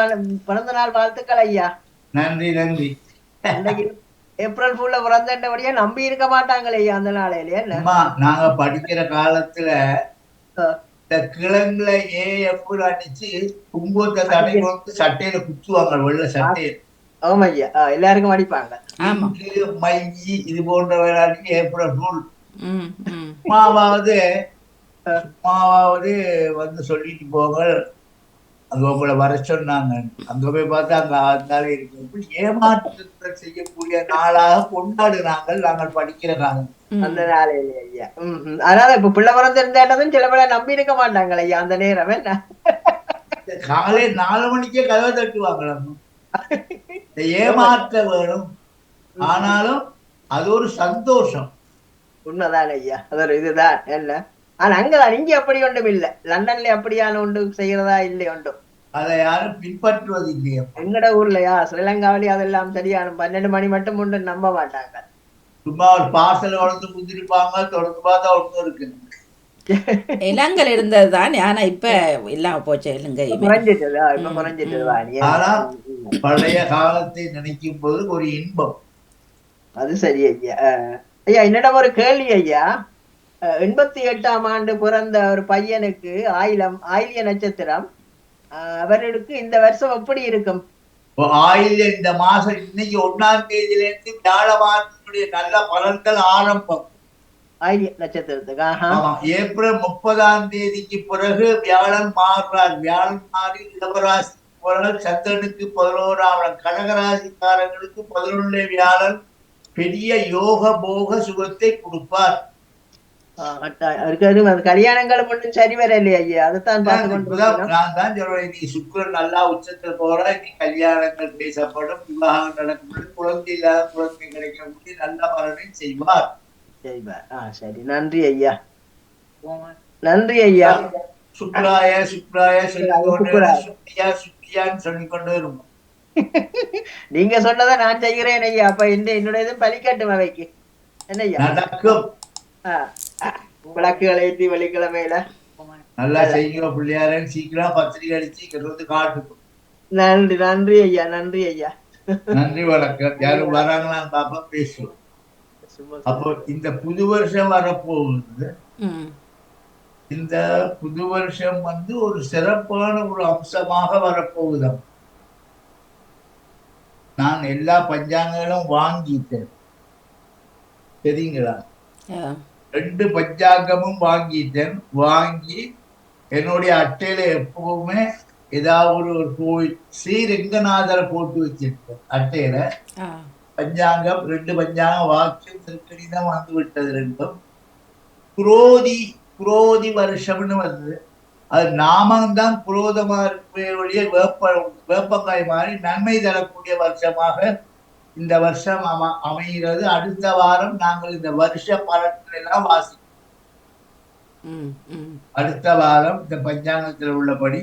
பிறந்த நாள் வாழ்த்துக்கள் ஐயா. நன்றி நன்றி. ஏப்ரல் ஃபுல்ல பிறந்தபடியா நம்பி இருக்க மாட்டாங்களே ஐயா அந்த நாளையிலே. நாங்க படிக்கிற காலத்துல இந்த கிழங்குல எப்படி அடிச்சு குங்குமத்தை தடவி சட்டையில குத்துவாங்க, வெள்ள சட்டையில. ஆமா ஐயா, எல்லாருக்கும் அடிப்பாங்க. மையி இது போன்ற விளையாட்டு ஏப்ரல் ஃபுல். சும்மாவது வந்து சொல்லிட்டு போங்க, அங்க உங்களை வர சொன்னாங்க. அங்க போய் பார்த்தா அங்க ஆத்தாலே இருக்கு. இப்படி ஏமாற்றத்தை செய்யக்கூடிய நாளாக கொண்டாடுறாங்க நாங்கள் படிக்கிற காலம் அந்த நாளையில ஐயா. அதனால இப்ப பிள்ளை பிறந்திருந்தாட்டதும் சில பேரை நம்பி இருக்க மாட்டாங்களே ஐயா அந்த நேரம். என்ன காலை 4 மணிக்கே கதவை தட்டுவாங்க. ஏமாற்ற வேணும், ஆனாலும் அது ஒரு சந்தோஷம். உண்மைதான் ஐயா, அது ஒரு இதுதான். என்ன ஆனா அங்கதான் இங்க அப்படி ஒன்றும் இல்லை. லண்டன்ல அப்படியான ஒன்று செய்யறதா இல்லை ஒன்றும். அதை யாரும் பின்பற்றுவது இல்லையா? எங்கட ஊர்லயா ஸ்ரீலங்காவிலேயே அதெல்லாம் சரியான 12 மணி மட்டும் உண்டு நம்ப மாட்டாங்க. சும்மா ஒரு பார்சல் வளர்ந்து குந்திருப்பாங்க, தொடர்ந்து பார்த்தா ஒன்றும் இருக்கு. இலங்கை இருந்ததுதான், ஆனா இப்ப இல்லாம போச்சு. இலங்கை ஆனா பழைய காலத்தை நினைக்கும் போது ஒரு இன்பம். அது சரி ஐயா. ஐயா என்னிடம் ஒரு கேள்வி ஐயா. 88ஆம் ஆண்டு பிறந்த ஒரு பையனுக்கு ஆயில்ய நட்சத்திரம், அவர்களுக்கு இந்த வருஷம் எப்படி இருக்கும்? ஆயில்ய இந்த மாசம் இன்னைக்கு 1ஆம் தேதியிலிருந்து வியாழமாசனுடைய நல்ல பலன்கள் ஆரம்பம். ஆயில்ய நட்சத்திரத்துக்கு ஏப்ரல் 30ஆம் தேதிக்கு பிறகு வியாழன் மாறுறார். வியாழன் மாறி இளவராசி பிறகு சந்திரனுக்கு 11ஆம் இடம், கடகராசிக்காரங்களுக்கு 11 வியாழன் பெரிய யோக போக சுகத்தை கொடுப்பார். கல்யாணங்களும் ஒன்றும் சரி வர இல்லையா ஐயா, அதைத்தான் பார்த்து கொண்டு நான் தான் சொல்றேன், நீ சுக்கிரன் நல்லா உச்சத்துல போற, நீ கல்யாணங்கள் பேசப்படும், விவாகம் நடக்கும், குழந்தை இல்லாத குழந்தை கிடைக்க நல்ல பலனை செய்வார். சரி, நன்றி ஐயா, நன்றி ஐயா. சுக்ராய சுக்ராய சுக்ரியா சுக்ரியான்னு சொல்லிக்கொண்டே இருக்கும். நீங்க சொன்னதை நான் செய்கிறேன் ஐயா. அப்ப என்னுடைய இதுவும் பலிக்கட்டும் அவைக்கு என்ன ஐயா நடக்கும். விளக்குகளை ஏற்றி வெள்ளிக்கிழமையில நல்லா செய்யுங்க பிள்ளையாரன், சீக்கிரம் பத்திரிகை அடிச்சு காட்டுக்கும். நன்றி, நன்றி ஐயா, நன்றி ஐயா, நன்றி, வணக்கம். யாரும் வராங்களான்னு பாப்பா, பேசுவோம். அப்போ இந்த புது வருஷம் வரப்போகுது. இந்த புது வருஷம் ஒரு சிறப்பான ஒரு அம்சமாக வரப்போகுதாம். நான் எல்லா பஞ்சாங்கங்களும் வாங்கிட்டேன், சரிங்களா? 2 பஞ்சாங்கமும் வாங்கிட்டேன். வாங்கி என்னுடைய அட்டையில எப்பவுமே ஏதாவது ஒரு கோயில் ஸ்ரீரங்கநாதரை போட்டு வச்சிருக்கேன் அட்டையில. பஞ்சாங்கம் 2 பஞ்சாங்கம் வாக்கியம் திருக்கணிதம் வந்து விட்டது. 2ம் குரோதி வருஷம்னு வருது. அது நாமந்தான் குரோதமா இருக்கிற வேப்பங்காய் மாதிரி நன்மை தரக்கூடிய வருஷமாக இந்த வருஷம் அமைகிறது. அடுத்த வாரம் நாங்கள் இந்த வருஷ பலன்கள் எல்லாம் வாசிப்போம். அடுத்த வாரம் இந்த பஞ்சாங்கத்தில் உள்ளபடி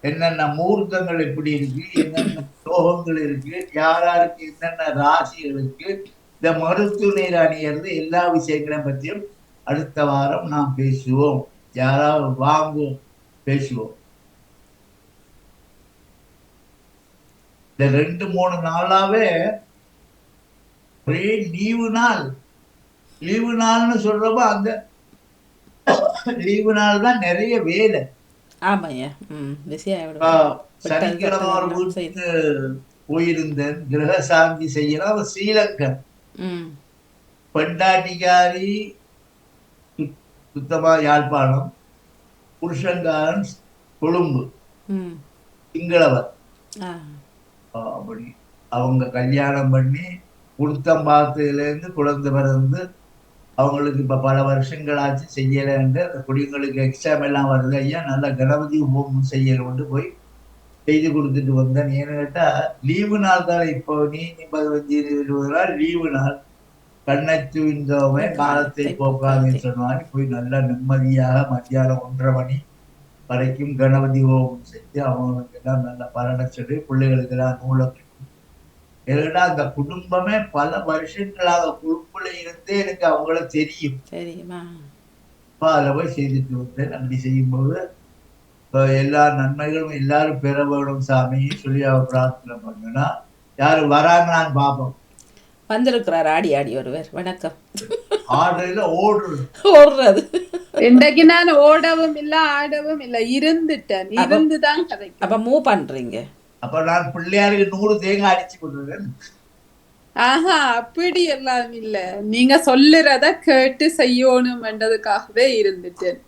என்னென்ன மூர்த்தங்கள் எப்படி இருக்கு, என்னென்ன யோகங்கள் இருக்கு, யாராருக்கு என்னென்ன ராசிகள் இருக்கு, இந்த மருத்துவ நீர் அணியறது, எல்லா விஷயங்களையும் பற்றியும் அடுத்த வாரம் நாம் பேசுவோம். யாராவது வாங்குவோம், பேசுவோம். இந்த 2-3 நாளாவே ஒரே லீவு நாள்னு சொல்றப்போ அந்த லீவு நாள் தான் நிறைய வேலை. சனிக்கிழமை ஒரு வீட்டுக்கு போயிருந்தேன், கிரக சாந்தி செய்யலாம். ஸ்ரீலங்கன் பெண்டாட்டிக்காரி சுத்தமா யாழ்ப்பாணம், புருஷங்காரன் கொழும்பு, சிங்களவர். அப்படி அவங்க கல்யாணம் பண்ணி குடுத்தம் பார்த்ததுல இருந்து குழந்தை பிறந்து அவங்களுக்கு இப்ப பல வருஷங்களாச்சு செய்யலன்னு அந்த குடிங்களுக்கு எக்ஸாம் எல்லாம் வருது. ஐயா நல்லா கணபதி ஹோமம் செய்யணும்னு போய் செய்து கொடுத்துட்டு வந்தேன். ஏன்னு கேட்டா லீவு நாள் தான். இப்போ நீ 15-20 நாள் லீவு நாள். கண்ணச்சு இந்தோமே காலத்தை போக்காதுன்னு சொன்னாங்க. போய் நல்லா நிம்மதியாக மத்தியானம் 1:30 மணி வரைக்கும் கணபதி ஹோமம் செஞ்சு அவங்களுக்கு எல்லாம் நல்ல பலனை சொல்லி பிள்ளைகளுக்கு எல்லாம் நூலை ஏன்னா அந்த குடும்பமே பல வருஷங்களாக குழுக்குள்ள இருந்தே எனக்கு அவங்கள தெரியும். அதில் போய் செய்துட்டு வந்தேன். அப்படி செய்யும்போது எல்லா நன்மைகளும் எல்லாரும் பெற வேணும் சாமின்னு சொல்லி அவ பிரார்த்தனை பண்ணுனா யாரும் வராங்களான்னு பார்ப்போம். வந்திருக்கிறார் ஆடி ஒருவர். வணக்கம். ஆடுறதுல ஓடுறது இன்றைக்கு நான் ஓடவும் இல்ல ஆடவும் இல்ல, இருந்துட்டேன். இருந்துதான் கதைக்கு. அப்ப மூவ் பண்றீங்க. அப்ப நான் பிள்ளையாருக்கு 100 தேங்காய் அடிச்சு கொடுக்குறேன். ஆஹா, அப்படி எல்லாம் இல்ல. நீங்க சொல்லுறத கேட்டு செய்யணும்ன்றதுக்காகவே இருந்துட்டேன்.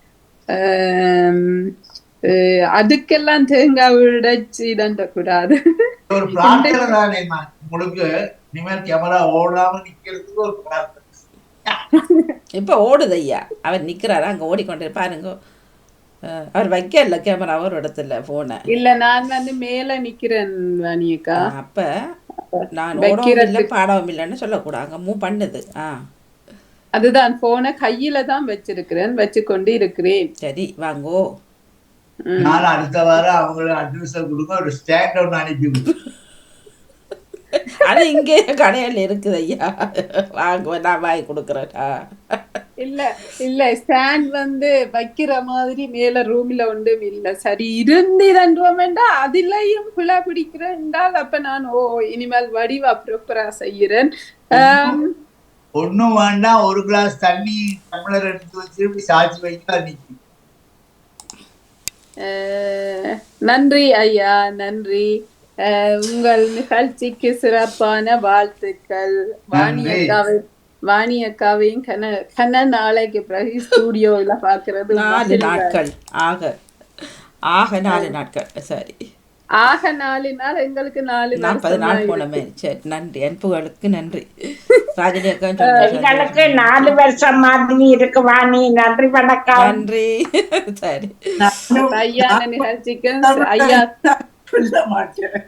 அதுக்கெல்லாம் தேங்காய் உடைச்சு இதண்ட கூடாது. ஒரு பிரார்த்தனை தானே உங்களுக்கு. இனிமேல் கேமரா ஓடாம நிக்கிறதுக்கு ஒரு பிரார்த்தனை. இப்ப ஓடுது ஐயா, அவர் நிக்கிறாரா அங்க ஓடிக்கொண்டு பாருங்க. அவர் வைக்கல கேமரா ஒரு இடத்துல போன இல்ல, நான் மேல நிக்கிறேன் வாணியக்கா. அப்ப நான் ஓடவும் இல்லை பாடவும் இல்லைன்னு சொல்லக்கூடாது. அங்க மூவ் பண்ணுது. அதுதான் போன கையில தான் வச்சிருக்கிறேன், வச்சு கொண்டு இருக்கிறேன். சரி வாங்கோ. நான் அடுத்த வாரம் அவங்களுக்கு அட்வைஸ் கொடுங்க, ஒரு ஸ்டாண்ட் ஒன்று அனுப்பி. அது இங்கே கடையில் இருக்குது ஐயா, வாங்க நான் வாங்கி கொடுக்குறேன். இல்ல ஸ்டாண்ட் வைக்கிற மாதிரி மேல ரூம்ல ஒன்றும் இல்ல. சரி இருந்து வேண்டாம், அதுலயும் பிள்ளை பிடிக்கிறேன். அப்ப நான் இனிமேல் வடிவா ப்ராப்பரா செய்யறேன். ஒண்ணும் வேண்டாம், ஒரு கிளாஸ் தண்ணி டம்ளர் எடுத்து வச்சு இப்படி சாட்சி வைக்க நிற்கும். நன்றி ஐயா, நன்றி. உங்கள் நிகழ்ச்சிக்கு சிறப்பான வாழ்த்துக்கள். வாணி அக்காவையும் கன நாளைக்கு பிறகு ஸ்டூடியோல பாக்குறது 4 நாட்கள் ஆக 4 நாட்கள். சரி ஆக 4 நாள் எங்களுக்கு 4 40 வருஷமா நாள் போனமே. இருக்கு. சரி, நன்றி, அன்புகளுக்கு நன்றி. ராஜினி அக்கா எங்களுக்கு 4 வருஷம் மாதிரி இருக்கு வாணி. நன்றி வணக்கம். நன்றி. சரி, ஐயான நிகழ்ச்சிக்கு ஐயா சொல்ல மாட்டேன்.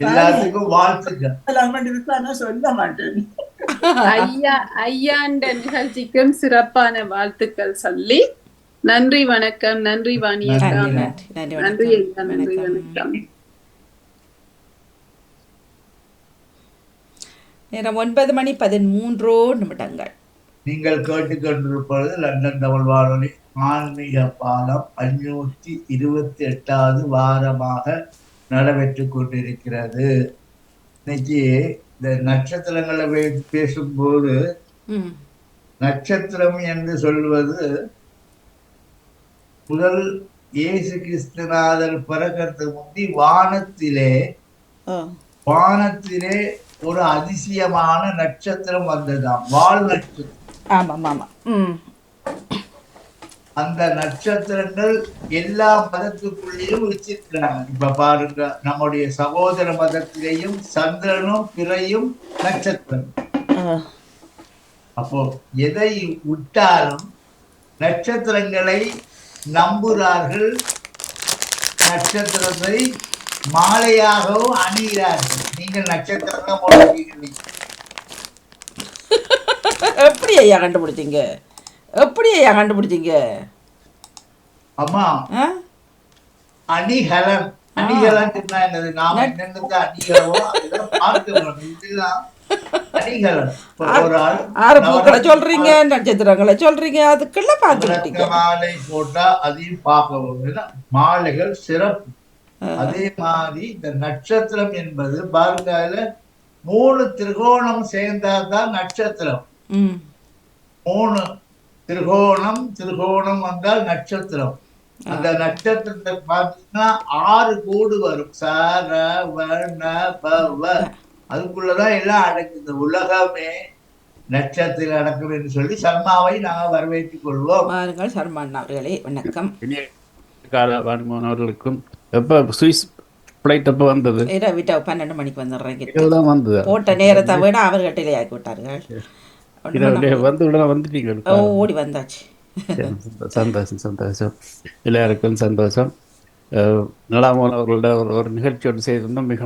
எல்லாத்துக்கும் வாழ்த்துக்கள். சொல்ல மாட்டேன். ஐயாண்ட நிகழ்ச்சிக்கும் சிறப்பான வாழ்த்துக்கள் சொல்லி நன்றி வணக்கம். நன்றி வாணியக்கா. நன்றி, நன்றி, நன்றி, நன்றி வணக்கம். ஐயா. நன்றி வணக்கம். வணக்கம். நேரம் 9:13 நீங்கள் கேட்டுக்கொண்டிருப்பது லண்டன் தமிழ் வானொலி ஆன்மீக பாலம் 528வது வாரமாக நடைபெற்றுக் கொண்டிருக்கிறது. இன்னைக்கு இந்த நட்சத்திரங்களை பேசும்போது நட்சத்திரம் என்று சொல்வது முதல் இயேசு கிறிஸ்துநாதர் பிறக்கத்துக்கு முந்தி வானத்திலே ஒரு அதிசயமான நட்சத்திரம் வந்ததாம், வால் நட்சத்திரம். அந்த நட்சத்திரங்கள் எல்லா மதத்துக்குள்ளேயும் வச்சிருக்கிறாங்க. இப்ப பாருங்க, நம்முடைய சகோதர மதத்திலேயும் சந்திரனும் பிறையும் நட்சத்திரம். அப்போ எதை விட்டாலும் நட்சத்திரங்களை நம்புகிறார்கள், நட்சத்திரத்தை மாலையாகவும் அணிகிறார்கள். நீங்கள் நட்சத்திரம் போடுறீங்க. எப்படி ஐயா கண்டுபிடிச்சீங்க? அம்மா, அணிகலன் சொன்னா என்னது? நாம என்னென்ன அணிகளோ அதெல்லாம் பார்க்கிறோம். இதுதான் அணிகலன். ஒரு ஆள் 6 பூக்களை சொல்றீங்க, நட்சத்திரங்களை சொல்றீங்க, அதுக்கெல்லாம் பார்த்துக்கிட்டீங்க. மாலை போட்டா அதையும் பார்க்கவும். மாலைகள் சிறப்பு. அதே மாதிரி இந்த நட்சத்திரம் என்பது பாருங்க, அதுல 3 திரிகோணம் சேர்ந்தாதான் நட்சத்திரம். 3 திரிகோணம் வந்தால் நட்சத்திரம். அந்த நட்சத்திரத்தை பார்த்தீங்கன்னா 6 கோடு வரும். ச ர வ ந ப வ. அதுக்குள்ளதான் எல்லாம் அடக்கு. இந்த உலகமே நட்சத்திரம் அடக்கம் என்று சொல்லி சர்மாவை நாங்கள் வரவேற்றுக் கொள்வோம். வாருங்கள் சர்மா அவர்களே, வணக்கம். அவர்களுக்கும் எப்ப சுவிஸ் பிளைட் எப்ப வந்தது? 12 மணிக்கு வந்துடுறேன். போட்ட நேரத்தை விட அவர்கிட்ட ஆக்கி விட்டார்கள். வந்துட்டீங்க? ஓடி வந்தாச்சு. சந்தோஷம். எல்லாருக்கும் சந்தோஷம். நலாமோன் அவர்களோட ஒரு நிகழ்ச்சி ஒன்று செய்திருந்தோம். மிக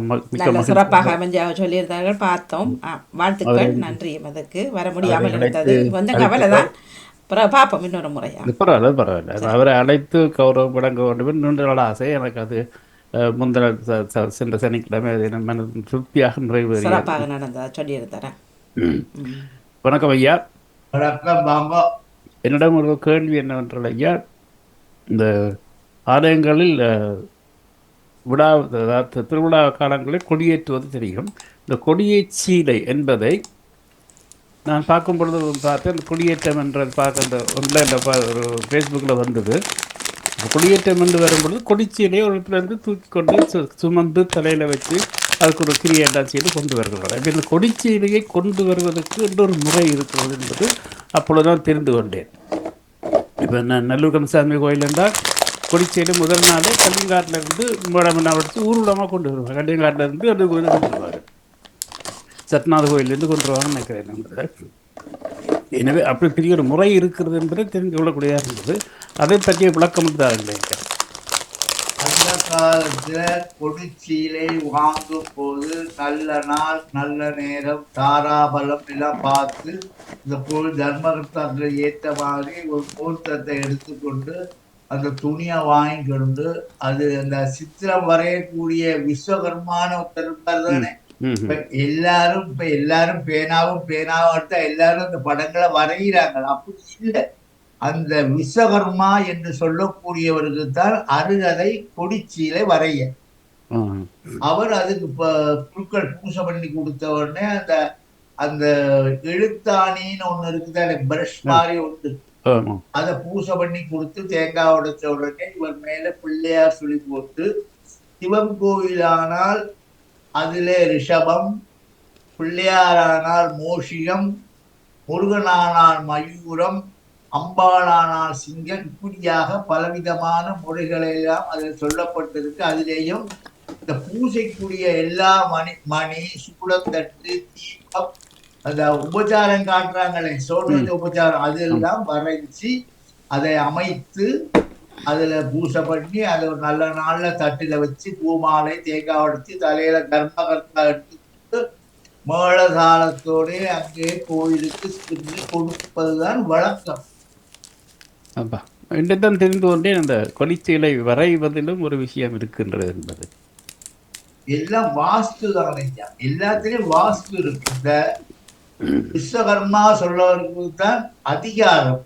சிறப்பாக அமைஞ்சாக சொல்லியிருந்தார்கள், பார்த்தோம். வாழ்த்துக்கள், நன்றி. அதுக்கு வர முடியாமல் இருந்தது, கொஞ்சம் கவலைதான். பார்ப்போம் இன்னொரு முறையா. பரவாயில்ல. அவரை அழைத்து கௌரவம் வழங்க வேண்டும் என்று நல்ல ஆசை எனக்கு. அது முந்தின சென்ற சனிக்கிழமை திருப்தியாக நிறைவேறி சிறப்பாக நடந்ததா சொல்லியிருந்தாரேன். வணக்கம் ஐயா. வணக்கம் பாம்பா. என்னிடம் ஒரு கேள்வி என்னவென்றால் ஐயா, இந்த ஆலயங்களில் திருவிழா காலங்களில் கொடியேற்றுவது தெரியும். இந்த கொடியேற்றீலை என்பதை நான் பார்க்கும் பொழுது பார்த்தேன். இந்த கொடியேற்றம் என்ற பார்க்க இந்த ஆன்லைனில் ஒரு ஃபேஸ்புக்கில் வந்தது. கொடியேற்றம் என்று வரும்பொழுது கொடிச்சீலையை ஒரு இடத்துலேருந்து தூக்கி கொண்டு சுமந்து தலையில் வச்சு அதுக்கு ஒரு கிரியெல்லாம் செய்து கொண்டு வருகிறார். இப்போ இந்த கொடிச்சீலையை கொண்டு வருவதற்கு இன்னொரு முறை இருக்கிறது என்பது அப்பொழுதுதான் தெரிந்து கொண்டேன். இப்போ நல்லூர் கந்தசாமி கோயில் என்றால் கொடிச்சீலை முதல் நாளே கல்லிங்காட்டிலேருந்து வச்சு ஊர்வலமாக கொண்டு வருவாங்க. கல்லிங்காட்டிலேருந்து அது கொண்டு வருவார். சத்நாத கோயிலேருந்து கொண்டு வருவாங்கன்னு நினைக்கிறேன். எனவே அப்படி பெரிய ஒரு முறை இருக்கிறது என்பதை தெரிந்து கொள்ளக்கூடியதாக இருந்தது. அதை பற்றிய விளக்கம் தான் நினைக்கிறேன். அந்த காலத்துல கொடிச்சீலை வாங்கும் போது நல்ல நாள், நல்ல நேரம், தாராபலம் எல்லாம் பார்த்து இந்த தர்மத்தை ஏற்ற மாதிரி ஒரு முகூர்த்தத்தை எடுத்துக்கொண்டு அந்த துணியை வாங்கி கொண்டு அது அந்த சித்திரம் வரையக்கூடிய விஸ்வகர்மான ஒருத்தர் தானே. இப்ப எல்லாரும் பேனாவும் எடுத்தா எல்லாரும் இந்த படங்களை வரைகிறாங்க. அப்படி இல்லை. அந்த விஸ்வகர்மா என்று சொல்லக்கூடியவருக்கு தான் அருகதை கொடிச்சீலை வரைய. அவர் அதுக்கு குருக்கள் பூசை பண்ணி கொடுத்த உடனே அந்த எழுத்தாணின்னு ஒண்ணு இருக்குது, எனக்கு பிரஷ் மாதிரி ஒன்று, அதை பூசை பண்ணி கொடுத்து தேங்காய் உடைச்ச உடனே இவர் மேல பிள்ளையார் சொல்லி போட்டு, சிவன் கோயிலானால் அதிலே ரிஷபம், பிள்ளையாரானால் மோஷிகம், முருகனானால் மயூரம், அம்பாளானால் சிங்கம், இப்படியாக பலவிதமான முறைகளை எல்லாம் அதில் சொல்லப்பட்டிருக்கு. அதிலேயும் இந்த பூசைக்குரிய எல்லா மணி சூளத்தட்டு தீபம் அந்த உபச்சாரம் காட்டுறாங்களே சோழ உபச்சாரம் அதெல்லாம் வரைஞ்சி அதை அமைத்து அதுல பூசை பண்ணி அதை ஒரு நல்ல நாள்ல தட்டுல வச்சு பூமாலை தேங்காய் உடைச்சு தலையில கர்மகர்த்தா எடுத்து மேளதாளத்தோட அங்கே கோயிலுக்கு சென்று கொடுப்பதுதான் வழக்கம். அப்பா இன்றுதான் தெரிந்து கொண்டேன் அந்த கொடிச்சீலை வரைவதிலும் ஒரு விஷயம் இருக்கின்றது என்பது. எல்லாம் வாஸ்து தான் ஐயா, எல்லாத்திலையும் வாஸ்து இருக்கு. இந்த விஸ்வகர்மா சொல்றவருக்கு தான் அதிகாரம்.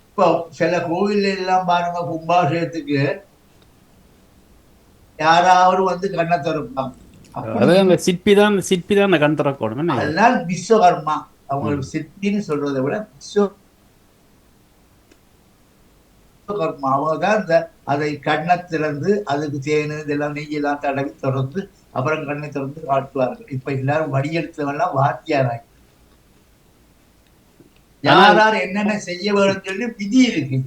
இப்போ சில கோவில் எல்லாம் பாருங்க, கும்பாபிஷேகத்துக்கு யாராவது வந்து கண்ணை திறப்பாங்க. அந்த சிற்பி தான் கண் திறக்கணும். அதெல்லாம் விஸ்வகர்மா, அவங்க சிற்பின்னு சொல்றதை விட விஸ்வகர்மா அவங்க தான் இந்த அதை கண்ணை திறந்து அதுக்கு தேனு இதெல்லாம் நெய்யெல்லாம் தடவி திறந்து அப்புறம் கண்ணை திறந்து காட்டுவார்கள். இப்ப எல்லாரும் வடியெடுத்தவெல்லாம் வாத்தியாராங்க. யாரார் என்னென்ன செய்ய வேண்டும் சொல்லி விதி இருக்கு.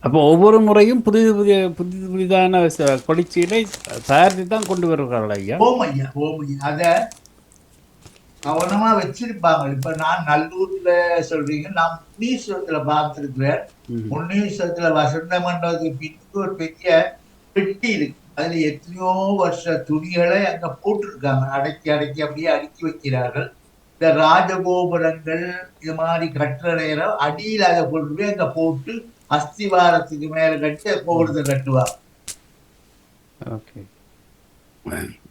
அப்போ ஒவ்வொரு முறையும் புதிதான கொடிச்சீலை தயாரித்து தான் கொண்டு வருகிறார்கள் ஐயா. ஓமையா அத கவனமா வச்சிருப்பாங்க. இப்ப நான் நல்லூர்ல சொல்றீங்க, நான் முன்னீஸ்வரத்துல பார்த்திருக்கிறேன். முன்னீஸ்வரத்துல வசந்த மண்டபத்துக்கு பின்னுக்கு ஒரு பெரிய பெட்டி இருக்கு. அதுல எத்தனையோ வருஷ துணிகளை அங்க போட்டிருக்காங்க. அடக்கி அப்படியே அடுக்கி வைக்கிறார்கள். இந்த ராஜகோபுரங்கள் இது மாதிரி கட்டுற நேரம் அடியில் அதை கொண்டு போய் அங்க போட்டு அஸ்திவாரத்துக்கு மேல கட்டி கோபுரத்தை கட்டுவாங்க.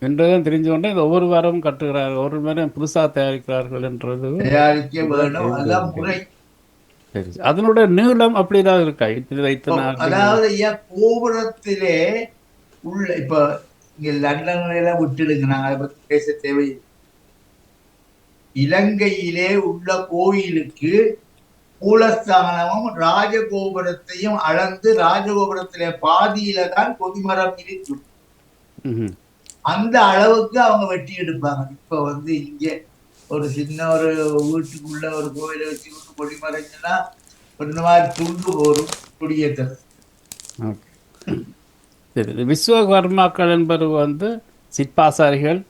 என்றதான் தெரிஞ்சு கொண்டே ஒவ்வொரு வாரமும் கட்டுகிறார்கள், ஒவ்வொரு வாரம் புதுசா தயாரிக்கிறார்கள் என்றது தயாரிக்க வேணும். அதான் முறை. சரி, அதனுடைய நீளம் அப்படிதான் இருக்கா? அதாவது ஐயா, கோபுரத்திலே உள்ள இப்ப இங்க லண்டன்ல எல்லாம் விட்டுடுங்க, நாங்க அதை பத்தி பேச தேவையில்லை. இலங்கையிலே உள்ள கோயிலுக்கு மூலஸ்தானமும் ராஜகோபுரத்தையும் அளந்து ராஜகோபுரத்திலே பாதியில தான் கொடிமரம் இருக்கும். அந்த அளவுக்கு அவங்க வெட்டி எடுப்பாங்க. இப்ப வந்து இங்க ஒரு சின்ன ஒரு வீட்டுக்குள்ள ஒரு கோயிலை வச்சு கொடிமரம்னா இந்த மாதிரி துண்டு போரும் கொடியேற்றது. விஸ்வகர்மாக்கள் என்பது வந்து சிற்பாசாரிகள்.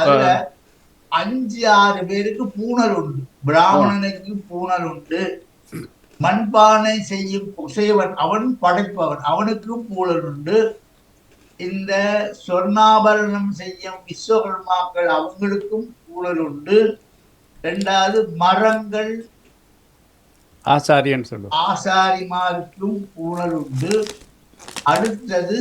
அதுல 5-6 பேருக்கு பூணல் உண்டு. பிராமணனுக்கு பூணல் உண்டு. மண்பானை செய்யும் குசைவன் அவன் படைப்பவன், அவனுக்கும் பூணல் உண்டு. இந்த சொர்ணாபரணம் செய்யும் விஸ்வகர்மாக்கள் அவங்களுக்கும் பூணல் உண்டு. 2வது மரங்கள் ஆசாரியன் சொல்லுவோம், ஆசாரிமாருக்கும் பூணல் உண்டு. அடுத்தது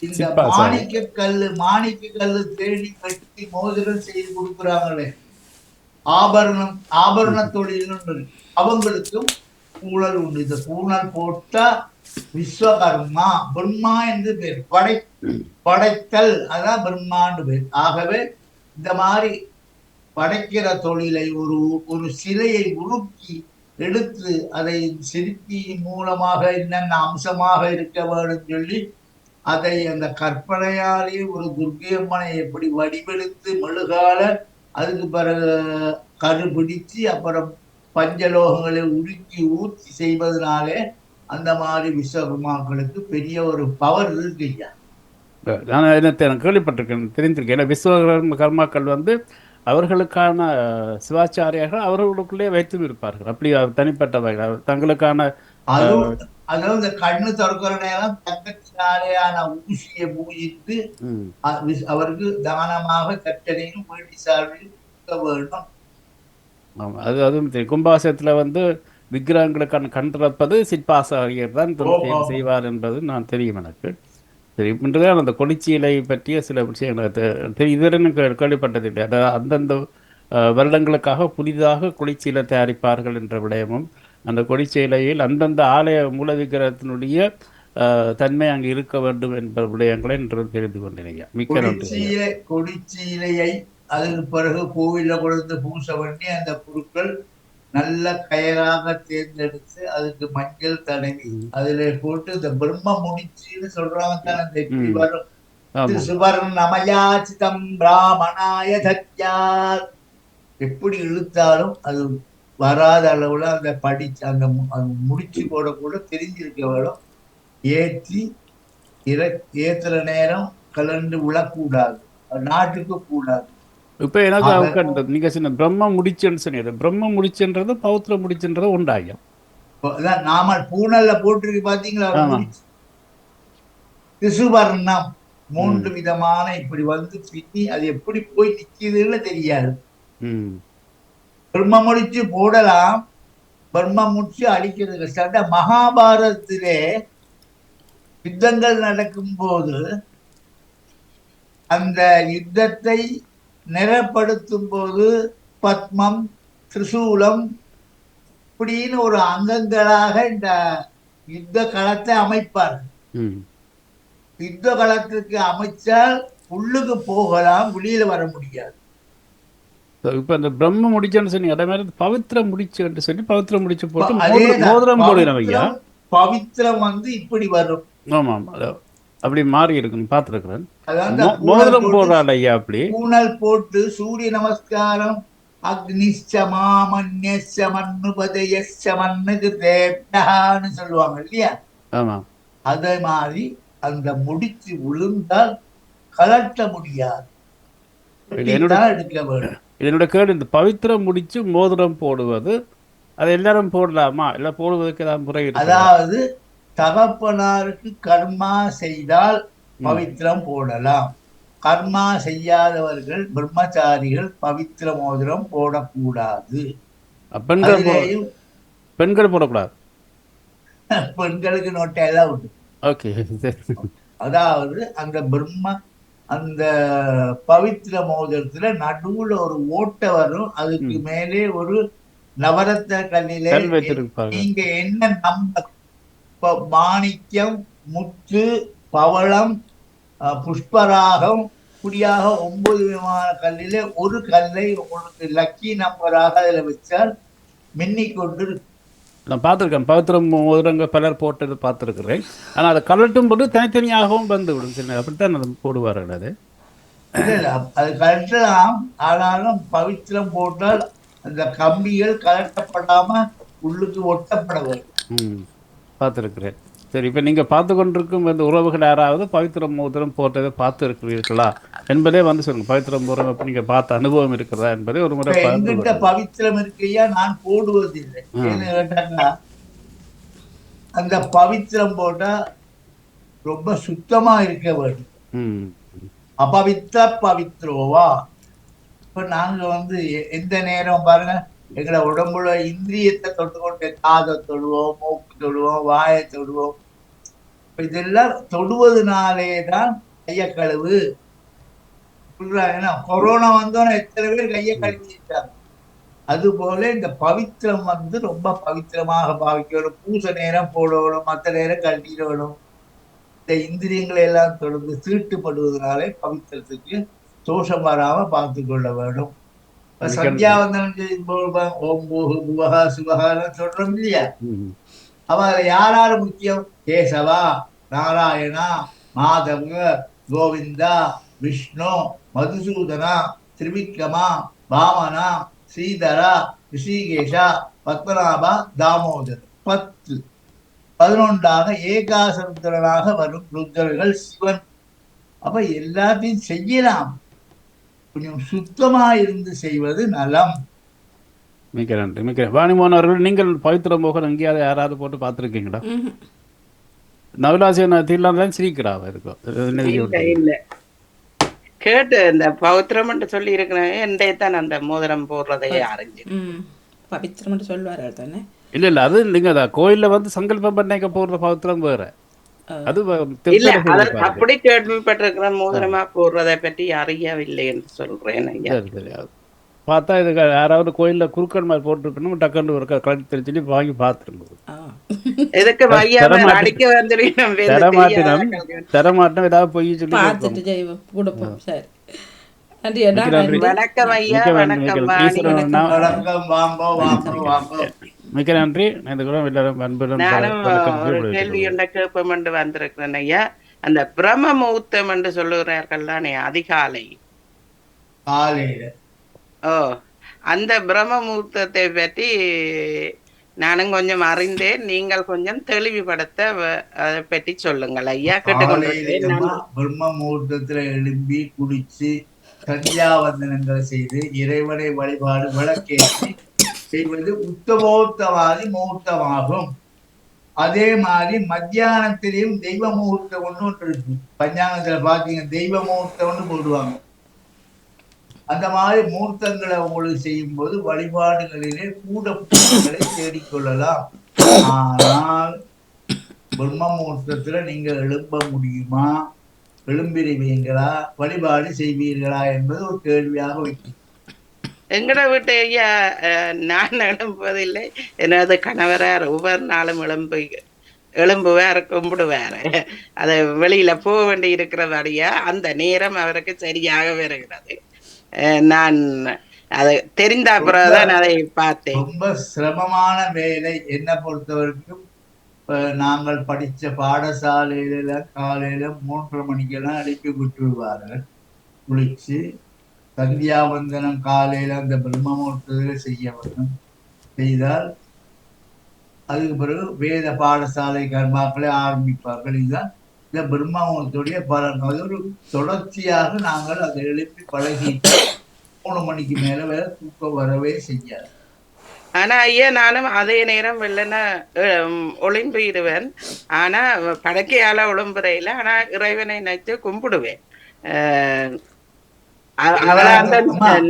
இந்த மாணிக்க கல்லு தேடி கட்டி மோதிரம் செய்து கொடுக்குறாங்களே, ஆபரண தொழில் அவங்களுக்கும் பூணல் உண்டு. இந்த பூணல் போட்டா விஸ்வகர்மா, பிரம்மா என்று பேர். படைத்தல், அதான் பிரம்மான்னு பேர். ஆகவே இந்த மாதிரி படைக்கிற தொழிலை ஒரு சிலையை உருக்கி எடுத்து அதை சிற்பி மூலமாக என்னென்ன அம்சமாக இருக்க வேண்டும் சொல்லி அதை அந்த கற்பனையாலே ஒரு துர்க்கையம்மனை எப்படி வடிவெடுத்து மெழுகால அதுக்கு பிறகு கருபிடிச்சு அப்புறம் பஞ்சலோகங்களை உருக்கி ஊற்றி செய்வதனாலே அந்த மாதிரி விஸ்வகர்மாக்களுக்கு பெரிய ஒரு பவர் இருக்கு ஐயா. நான் கேள்விப்பட்டிருக்கேன், தெரிந்திருக்கேன். விஸ்வகர்மாக்கள் வந்து அவர்களுக்கான சிவாச்சாரியாக அவர்களுக்குள்ளே வைத்து இருப்பார்கள். அப்படி தனிப்பட்டவர்கள் தங்களுக்கான அதாவது இந்த கண்ணு திறக்கிற நேரம் தங்கத்தினாலேயான ஊசியை பூஜித்து அவருக்கு தானமாக கட்டளையும் வேண்டி சார்பில் வேண்டும். அதுவும் கும்பாசத்துல வந்து விக்கிரகங்களுக்கான கண் திறப்பது சிற்பாசாரியர் தான் செய்வார் என்பது நான் தெரியும் எனக்கு. சரி, இன்றுதான் அந்த கொடிச்சீலை பற்றிய சில விஷயங்கள் இதுவரை கேள்விப்பட்டதில்லை. அதாவது அந்தந்த வருடங்களுக்காக புதிதாக கொடிச்சீலை தயாரிப்பார்கள் என்ற விடயமும், அந்த கொடிச்சீலையில் அந்தந்த ஆலய மூல விக்கிரகத்தினுடைய தன்மை அங்கு இருக்க வேண்டும் என்ற விடயங்களை என்று தெரிந்து கொண்டேன். மிக்க நன்றி. கொடிச்சீலையை அதற்கு பிறகு கோவில்ல கொடுத்து பூசை பண்ணி அந்த பொருட்கள் நல்ல கயராக தேர்ந்தெடுத்து அதுக்கு மஞ்சள் தடவி அதுல போட்டு இந்த பிரம்ம முடிச்சுன்னு சொல்றாங்க தான். அந்த சுவர்ணமயாச்சிதம் பிராமணாய தத்யாத் எப்படி இழுத்தாலும் அது வராத அளவுல அந்த அந்த முடிச்சு போட கூட தெரிஞ்சிருக்க வேணும். ஏற்றி ஏத்துற நேரம் கலந்து விழக்கூடாது, நாட்டுக்கு கூடாது. இப்ப எனக்கு நீங்க சொன்ன பிரம்ம முடிச்சுன்னு சொன்னீங்க. பிரம்ம முடிச்சுன்றது பௌத்திர முடிச்சுன்றது உண்டாகும். நாம பூனல்ல போட்டிருக்கு பாத்தீங்களா முடிச்சு. திசுவர்ணம் 3 விதமான இப்படி வந்து பின்னி அது எப்படி போய் நிக்குதுன்னு தெரியாது. பிரம்ம முடிச்சு போடலாம், பிரம்ம முடிச்சு அழிக்கிறது சட்ட. மகாபாரதத்திலே யுத்தங்கள் நடக்கும் போது அந்த யுத்தத்தை நிறப்படுத்தும் போது பத்மம், திரிசூலம் இப்படின்னு ஒரு அங்கங்களாக இந்த யுத்த களத்தை அமைப்பார். யுத்த களத்துக்கு அமைச்சால் உள்ளுக்கு போகலாம், வெளியில வர முடியாது. இப்ப இந்த பிரம்ம முடிச்சுன்னு சொன்னீங்க, அதே மாதிரி பவித்திர முடிச்சு சொல்லி பவித்திர முடிச்சு போட்டு மோதிரம் போடுறோம் ஐயா. பவித்திரம் வந்து இப்படி வரும். ஆமாம், அப்படி மாறி இருக்குன்னு பார்த்துருக்கிறேன். மோதிரம் போடுறாள் ஐயா. அப்படி பூனல் போட்டு சூரிய நமஸ்காரம் அக்னிச்சமாமன்யமன்னுபதயமன்னுக்கு சொல்லுவாங்க இல்லையா? ஆமா, அதே மாதிரி அந்த முடிச்சு விழுந்தால் கலட்ட முடியாது, எடுக்க வேண்டும். என்னோட கேடு, இந்த பவித்திரம் முடிச்சு மோதிரம் போடுவது அது எல்லாரும் போடலாமா? இல்ல போடுவதற்கு ஏதாவது முறை இருக்கு? அதாவது தகப்பனாருக்கு கர்மா செய்தால் பவித்திரம் போடலாம். கர்மா செய்யாதவர்கள் பிரம்மச்சாரிகள் பவித்திர மோதிரம் போடக்கூடாது. பெண்கள் போடக்கூடாது. பெண்களுக்கு நோட்டெல்லாம் உண்டு. ஓகே. அதாவது அந்த பவித்திர மோதிரத்துல நடுவுல ஒரு ஓட்டை வரும், அதுக்கு மேலே ஒரு நவரத்ன கல்லிலே நீங்க என்ன நம்ப மாணிக்கம், முத்து, பவளம், புஷ்பராகம் இப்படியாக 9 விதமான கல்லிலே ஒரு கல்லை உங்களுக்கு லக்கி நம்பராக அதுல வச்சால் மின்னிக்கொண்டு நான் பார்த்துருக்கேன். பவித்திரம் மோதிரங்க பலர் போட்டது பார்த்துருக்குறேன். ஆனால் அதை கலட்டும் போது தனித்தனியாகவும் வந்து விடும். அப்படித்தான் அது போடுவார்கள். அது அது கலட்டலாம், ஆனாலும் பவித்திரம் போட்டால் அந்த கம்பிகள் கலட்டப்படாம உள்ளுக்கு ஒட்டப்பட வேண்டும். பார்த்துருக்குறேன். சரி, இப்போ நீங்கள் பார்த்து கொண்டிருக்கும் இந்த உறவுகள் யாராவது பவித்திரம் மோதிரம் போட்டதை பார்த்து இருக்கிறீர்களா என்பதே வந்து சொல்லுங்க. பவித்திரம் மோதிரம் எப்படி நீங்கள் பார்த்த அனுபவம் இருக்கிறதா என்பதே ஒரு முறை. எங்கிட்ட பவித்திரம் இருக்கையா நான் போடுவதில்லை. ஏன்னு கேட்டாங்க, அந்த பவித்திரம் போட்டா ரொம்ப சுத்தமா இருக்க வேண்டும். அபவித்திர பவித்ரோவா. இப்ப நாங்க வந்து எந்த நேரம் பாருங்க, எங்களை உடம்புல இந்திரியத்தை தொட்டுக்கொண்டு காதை தொடுவோம், மூக்கு தொடுவோம், வாயை தொடுவோம். இதெல்லாம் தொடுவதனாலேதான் கைய கழுவு சொல்றாங்க. கொரோனா வந்தோன்னு எத்தனை பேர் கையை கழுவிட்டாங்க. அது போல இந்த பவித்திரம் வந்து ரொம்ப பவித்திரமாக பாவிக்கணும். பூச நேரம் போடணும், மற்ற நேரம் கழட்டிடணும். இந்த இந்திரியங்களை எல்லாம் தொடர்ந்து தீட்டுப்படுவதனாலே பவித்திரத்துக்கு தோஷம் வராம பார்த்து கொள்ள வேண்டும். சந்தியாவந்தனம் ஓம் பூஹு புவஹா சுவஹான்னு சொல்றோம் இல்லையா? அவ யாராரு முக்கியம்? கேசவா, நாராயணா, மாதவ, கோவிந்தா, விஷ்ணு, மதுசூதனா, திரிவிக்ரமா, பாமனா, ஸ்ரீதரா, ரிஷிகேஷா, பத்மநாபா, தாமோதர். 10 11ஆக ஏகாசருத்தரனாக வரும் ருத்ரர்கள் சிவன். அப்ப எல்லாத்தையும் செய்யலாம், கொஞ்சம் சுத்தமா இருந்து செய்வது நலம். மிக நன்றி. மிக வாணிமோகன் அவர்கள், நீங்கள் பவித்திர மோகன் எங்கேயாவது யாராவது போட்டு பார்த்துருக்கீங்களா? நவலாசிய தீர்லாம் சிரிக்கிறாவா இருக்கும் இல்ல கேட்டு இந்த பவித்திரம் சொல்லி இருக்கிறேன். எந்தான் அந்த மோதிரம் போடுறதையே அறிஞ்சு பவித்திரம் சொல்வார்கள் தானே? இல்ல அது நீங்க கோயில்ல வந்து சங்கல்பம் பண்ண போடுற பவித்திரம் வேற. அது இல்ல, அப்படி கேள்விப்பட்டிருக்கிற மோதிரமா போடுறதை பற்றி அறியவில்லை என்று சொல்றேன். பார்த்தா இது யாராவது கோயில்ல குறுக்கன் மாதிரி போட்டுருக்கணும், டக்குன்னு ஒரு கழுத்து சொல்லி வாங்கி பார்த்துருங்க. தரமாட்டம் ஏதாவது போய் சொல்லி மிக நன்றி. கேள்வி கேட்போம் என்று வந்திருக்கிறேன் ஐயா. அந்த பிரம்ம முகூர்த்தம் என்று சொல்லுகிறார்கள் தானே அதிகாலை. ஓ, அந்த பிரம்ம முகூர்த்தத்தை பற்றி நானும் கொஞ்சம் அறிந்தேன். நீங்கள் கொஞ்சம் தெளிவுபடுத்த அதை பற்றி சொல்லுங்கள் ஐயா. கேட்டுக்கொண்டிருக்கிறேன். பிரம்ம முகூர்த்தத்துல எழும்பி குளிச்சு சந்தியாவந்தனங்களை செய்து இறைவனை வழிபாடு விளக்கேற்றி செய்வது உத்தமோத்தவாதி முகூர்த்தமாகும். அதே மாதிரி மத்தியானத்திலையும் தெய்வ முகூர்த்தம் ஒன்று இருக்கு. பஞ்சாங்கத்துல பாத்தீங்க தெய்வ முகூர்த்தம் ஒன்று போடுவாங்க. அந்த மாதிரி முகூர்த்தங்களை உங்களுக்கு செய்யும் போது வழிபாடுகளிலே கூட புண்ணியங்களை தேடிக்கொள்ளலாம். ஆனால் பிரம்ம முகூர்த்தத்துல நீங்க எழும்ப முடியுமா, எழும்பிடுவீங்களா, வழிபாடு செய்வீர்களா என்பது ஒரு கேள்வியாக வைக்கும். எங்கட வீட்டு ஐயா நான் எழும்புவதில்லை, எனது கணவரார் ஒவ்வொரு நாளும் எழும்புவார், கும்பிடுவார். அதை வெளியில போக வேண்டி இருக்கிறபடியா அந்த நேரம் அவருக்கு சரியாக வருகிறது. நான் அதை தெரிந்த பிறகுதான் அதை பார்த்தேன். ரொம்ப சிரமமான வேலை. என்ன பொறுத்தவரைக்கும் நாங்கள் படிச்ச பாடசாலையில காலையில 3:30 மணிக்கெல்லாம் எழுப்பி விட்டுருவார்கள். குளிச்சு சந்தியாவந்தனம் காலையில அந்த பிரம்ம முகூர்த்தத்துல செய்ய வேண்டும். செய்தால் அதுக்கு பிறகு வேத பாடசாலை கர்மாக்களை ஆரம்பிப்பார்கள். இதுதான் இந்த பிரம்ம முகூர்த்தத்துடைய பலன். அது ஒரு தொடர்ச்சியாக நாங்கள் அதை எழுப்பி பழகிட்டு 3 மணிக்கு மேல வேற தூக்கம் வரவே செய்யாது. ஆனா ஐயா நானும் அதே நேரம் வெள்ளன ஒளிம்பிடுவேன். ஆனா படக்கையால ஒளிம்புறையில, ஆனா இறைவனை நினைத்து கும்பிடுவேன்.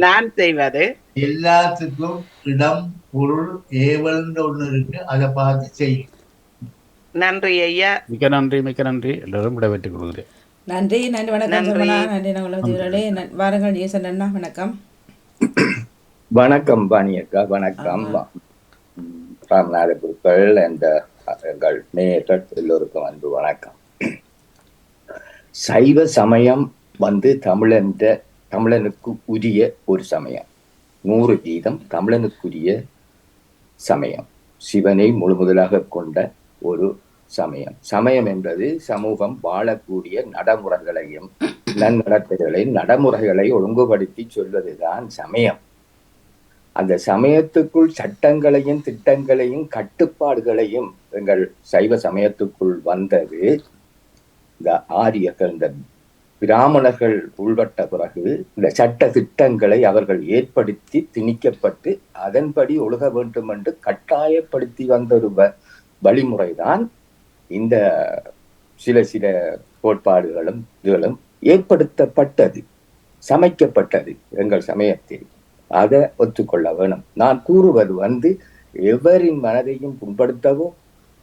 நான் செய்வது எல்லாத்துக்கும் இடம் பொருள் ஏவல்ன்ற ஒண்ணு இருக்கு, அதை பார்த்து செய்யும். நன்றி ஐயா. மிக்க நன்றி, மிக்க நன்றி. எல்லாரும் விடைபெற்றுக் கொள்கிறேன். நன்றி, நன்றி, வணக்கம். நன்றி நகுலதேவர்களே. வாருங்கள் ஜேசன் அண்ணா. வணக்கம். வணக்கம் பாணியக்கா. வணக்கம் ராமநாத குருக்கள் என்ற எங்கள் நேயர்கள் எல்லோருக்கும் அன்பு வணக்கம். சைவ சமயம் தமிழனுக்கு உரிய ஒரு சமயம். 100% தமிழனுக்குரிய சமயம். சிவனை முழுமுதலாக கொண்ட ஒரு சமயம். சமயம் என்பது சமூகம் வாழக்கூடிய நடைமுறைகளையும் நடைமுறைகளை ஒழுங்குபடுத்தி சொல்வதுதான் சமயம். அந்த சமயத்துக்குள் சட்டங்களையும் திட்டங்களையும் கட்டுப்பாடுகளையும் எங்கள் சைவ சமயத்துக்குள் வந்தது இந்த ஆரியர்கள், இந்த பிராமணர்கள் உள்பட்ட பிறகு இந்த சட்ட திட்டங்களை அவர்கள் ஏற்படுத்தி திணிக்கப்பட்டு அதன்படி ஒழுக வேண்டும் என்று கட்டாயப்படுத்தி வந்த ஒரு வழிமுறைதான் இந்த சில கோட்பாடுகளும் இதுகளும் ஏற்படுத்தப்பட்டது, சமைக்கப்பட்டது எங்கள் சமயத்தில். அதை ஒத்துக்கொள்ள வேணும். நான் கூறுவது எவரின் மனதையும் புண்படுத்தவோ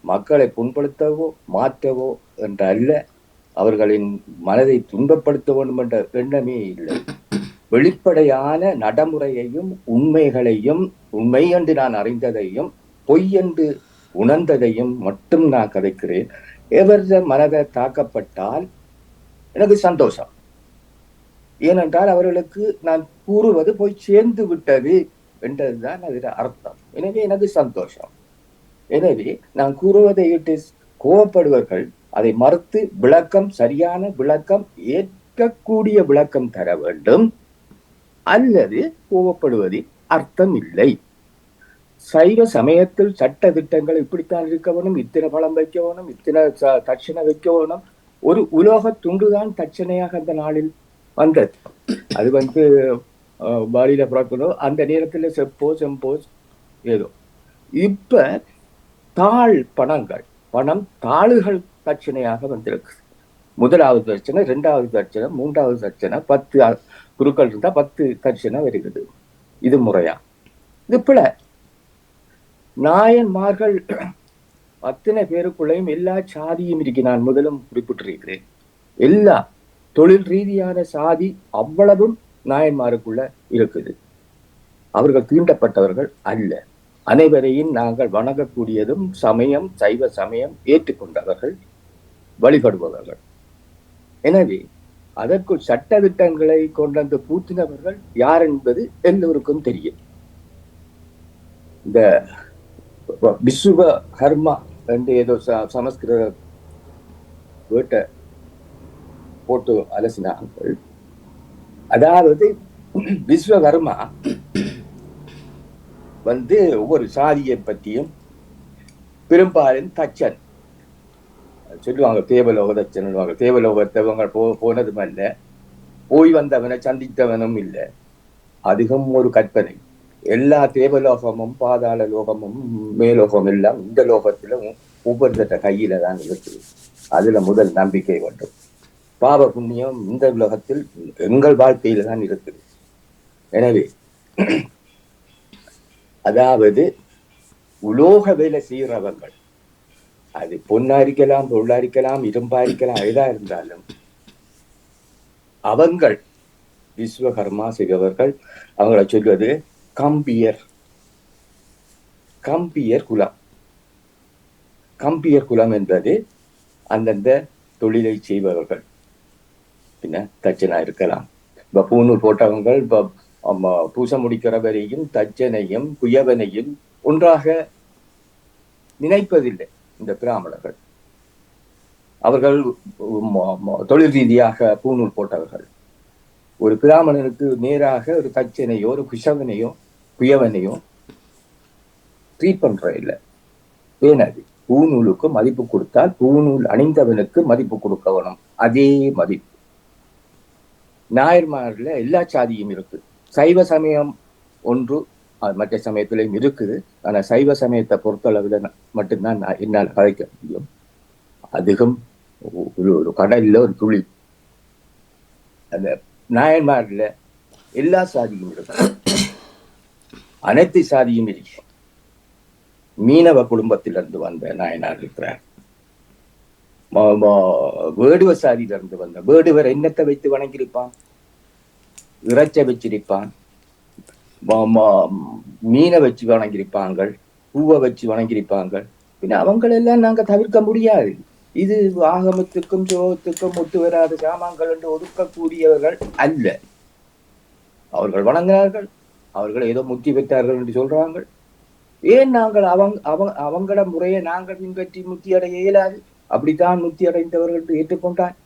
மக்களை புண்படுத்தவோ மாற்றவோ என்றல்ல, அவர்களின் மனதை துன்பப்படுத்த வேண்டும் என்ற எண்ணமே இல்லை. வெளிப்படையான நடைமுறையையும் உண்மைகளையும், உண்மை என்று நான் அறிந்ததையும் பொய் என்று உணர்ந்ததையும் மட்டும் நான் கதைக்கிறேன். எவரது மனதை தாக்கப்பட்டால் எனக்கு சந்தோஷம். ஏனென்றால் அவர்களுக்கு நான் கூறுவது போய் சேர்ந்து விட்டது என்றதுதான் அதில் அர்த்தம். எனவே எனக்கு சந்தோஷம். எனவே நான் கூறுவதை இட்டு கோபப்படுவர்கள் அதை மறுத்து விளக்கம், சரியான விளக்கம், ஏற்கக்கூடிய விளக்கம் தர வேண்டும். அல்லது கோபப்படுவதில் அர்த்தம் இல்லை. சைவ சமயத்தில் சட்ட திட்டங்கள் இப்படித்தான் இருக்க வேணும், இத்தனை பழம் வைக்க வேணும், இத்தனை தட்சணை வைக்க வேணும். ஒரு உலோக துண்டுதான் தட்சணையாக அந்த நாளில் வந்தது. அது பாலியில புறக்கணும். அந்த நேரத்துல செம்போஸ் ஏதோ. இப்ப பணம் தாளுகள் தட்சணையாக வந்திருக்கு. 1வது தட்சணை, 2வது தட்சணை, 3வது தட்சணை, 10 குருக்கள் இருந்தா 10 தட்சணை வருகிறது. இது முறையா? இது பிழை. நாயன்மார்கள் அத்தனை பேருக்குள்ளையும் எல்லா சாதியும் இருக்கு. நான் முதலும் குறிப்பிட்டிருக்கிறேன். எல்லா தொழில் ரீதியான சாதி அவ்வளவும் நாயன்மாருக்குள்ள இருக்குது. அவர்கள் தீண்டப்பட்டவர்கள் அல்ல. அனைவரையும் நாங்கள் வணங்கக்கூடியதும் சமயம், சைவ சமயம் ஏற்றுக்கொண்டவர்கள், வழிபடுபவர்கள். எனவே அதற்குள் சட்ட திட்டங்களை கொண்டு பூத்தினவர்கள் யார் என்பது எல்லோருக்கும் தெரியும். இந்த விஸ்வ கர்மா என்று ஏதோ சமஸ்கிருத வீட்டை போட்டு அலசினார்கள். அதாவது விஸ்வகர்மா ஒவ்வொரு சாதியை பற்றியும் பெரும்பாலும் தச்சன் சொல்லுவாங்க. தேவலோக தச்சன் தேவலோகத்தவங்க போனதும் அல்ல, போய் வந்தவனை சந்தித்தவனும் இல்லை. அதிகம் ஒரு கற்பனை. எல்லா தேவலோகமும் பாதாள லோகமும் மேலோகம் எல்லாம் இந்த லோகத்துல ஒவ்வொருத்த கையில தான் இருக்குது. அதுல முதல் நம்பிக்கை வேண்டும். பாவ புண்ணியம் இந்த உலகத்தில் எங்கள் வாழ்க்கையில தான் இருக்குது. எனவே அதாவது உலோக வேலை செய்யறவங்கள், அது பொன்னாரிக்கலாம், பொருளாரிக்கலாம், இரும்பாரிக்கலாம், எதா இருந்தாலும் அவங்கள் விஸ்வகர்மா செய்பவர்கள். அவங்கள சொல்வது கம்பியர் குலம். கம்பியர் குலம் என்பது அந்தந்த தொழிலை செய்பவர்கள். பின்ன தச்சனா இருக்கலாம். இப்ப பூணூல் போட்டவங்கள் பூச முடிக்கிறவரையும் தச்சனையும் குயவனையும் ஒன்றாக நினைப்பதில்லை இந்த பிராமணர்கள். அவர்கள் தொழில் ரீதியாக பூணூல் போட்டவர்கள். ஒரு பிராமணனுக்கு நேராக ஒரு தச்சனையோ ஒரு குயவனையோ ட்ரீட் பண்ற இல்லை. ஏனது பூநூலுக்கு மதிப்பு கொடுத்தால் பூநூல் அணிந்தவனுக்கு மதிப்பு கொடுக்க வேணும். அதே மதிப்பு நாயர்மார்ல எல்லா சாதியும் இருக்கு. சைவ சமயம் ஒன்று மற்ற சமயத்திலையும் இருக்குது. ஆனா சைவ சமயத்தை பொறுத்தளவுல மட்டும்தான் என்னால் கதைக்க முடியும். அதிகம் ஒரு கடல்ல ஒரு துளி. அந்த நாயன்மார்ல எல்லா சாதியும் இருக்கு, அனைத்து சாதியும் இருக்கு. மீனவ குடும்பத்திலிருந்து வந்த நாயனார் இருக்கிறார். வேடுவ சாதியிலிருந்து வந்த வேடுவர் என்னத்தை வைத்து வணங்கியிருப்பான்? இறைச்ச வச்சிருப்பான், மீனை வச்சு வணங்கியிருப்பாங்க, பூவை வச்சு வணங்கியிருப்பாங்க. பின்ன அவங்களெல்லாம் நாங்க தவிர்க்க முடியாது. இது ஆகமத்துக்கும் சோகத்துக்கும் ஒத்து வராத சாமான்கள் என்று ஒதுக்கக்கூடியவர்கள் அல்ல. அவர்கள் வணங்கினார்கள், அவர்கள் ஏதோ முத்தி பெற்றார்கள் என்று சொல்றாங்க. ஏன் நாங்கள் அவங்கள முறையை நாங்கள் பின்பற்றி முத்தி அடைய இயலாது? அப்படித்தான் முத்தி அடைந்தவர்கள் ஏற்றுக்கொண்டார்.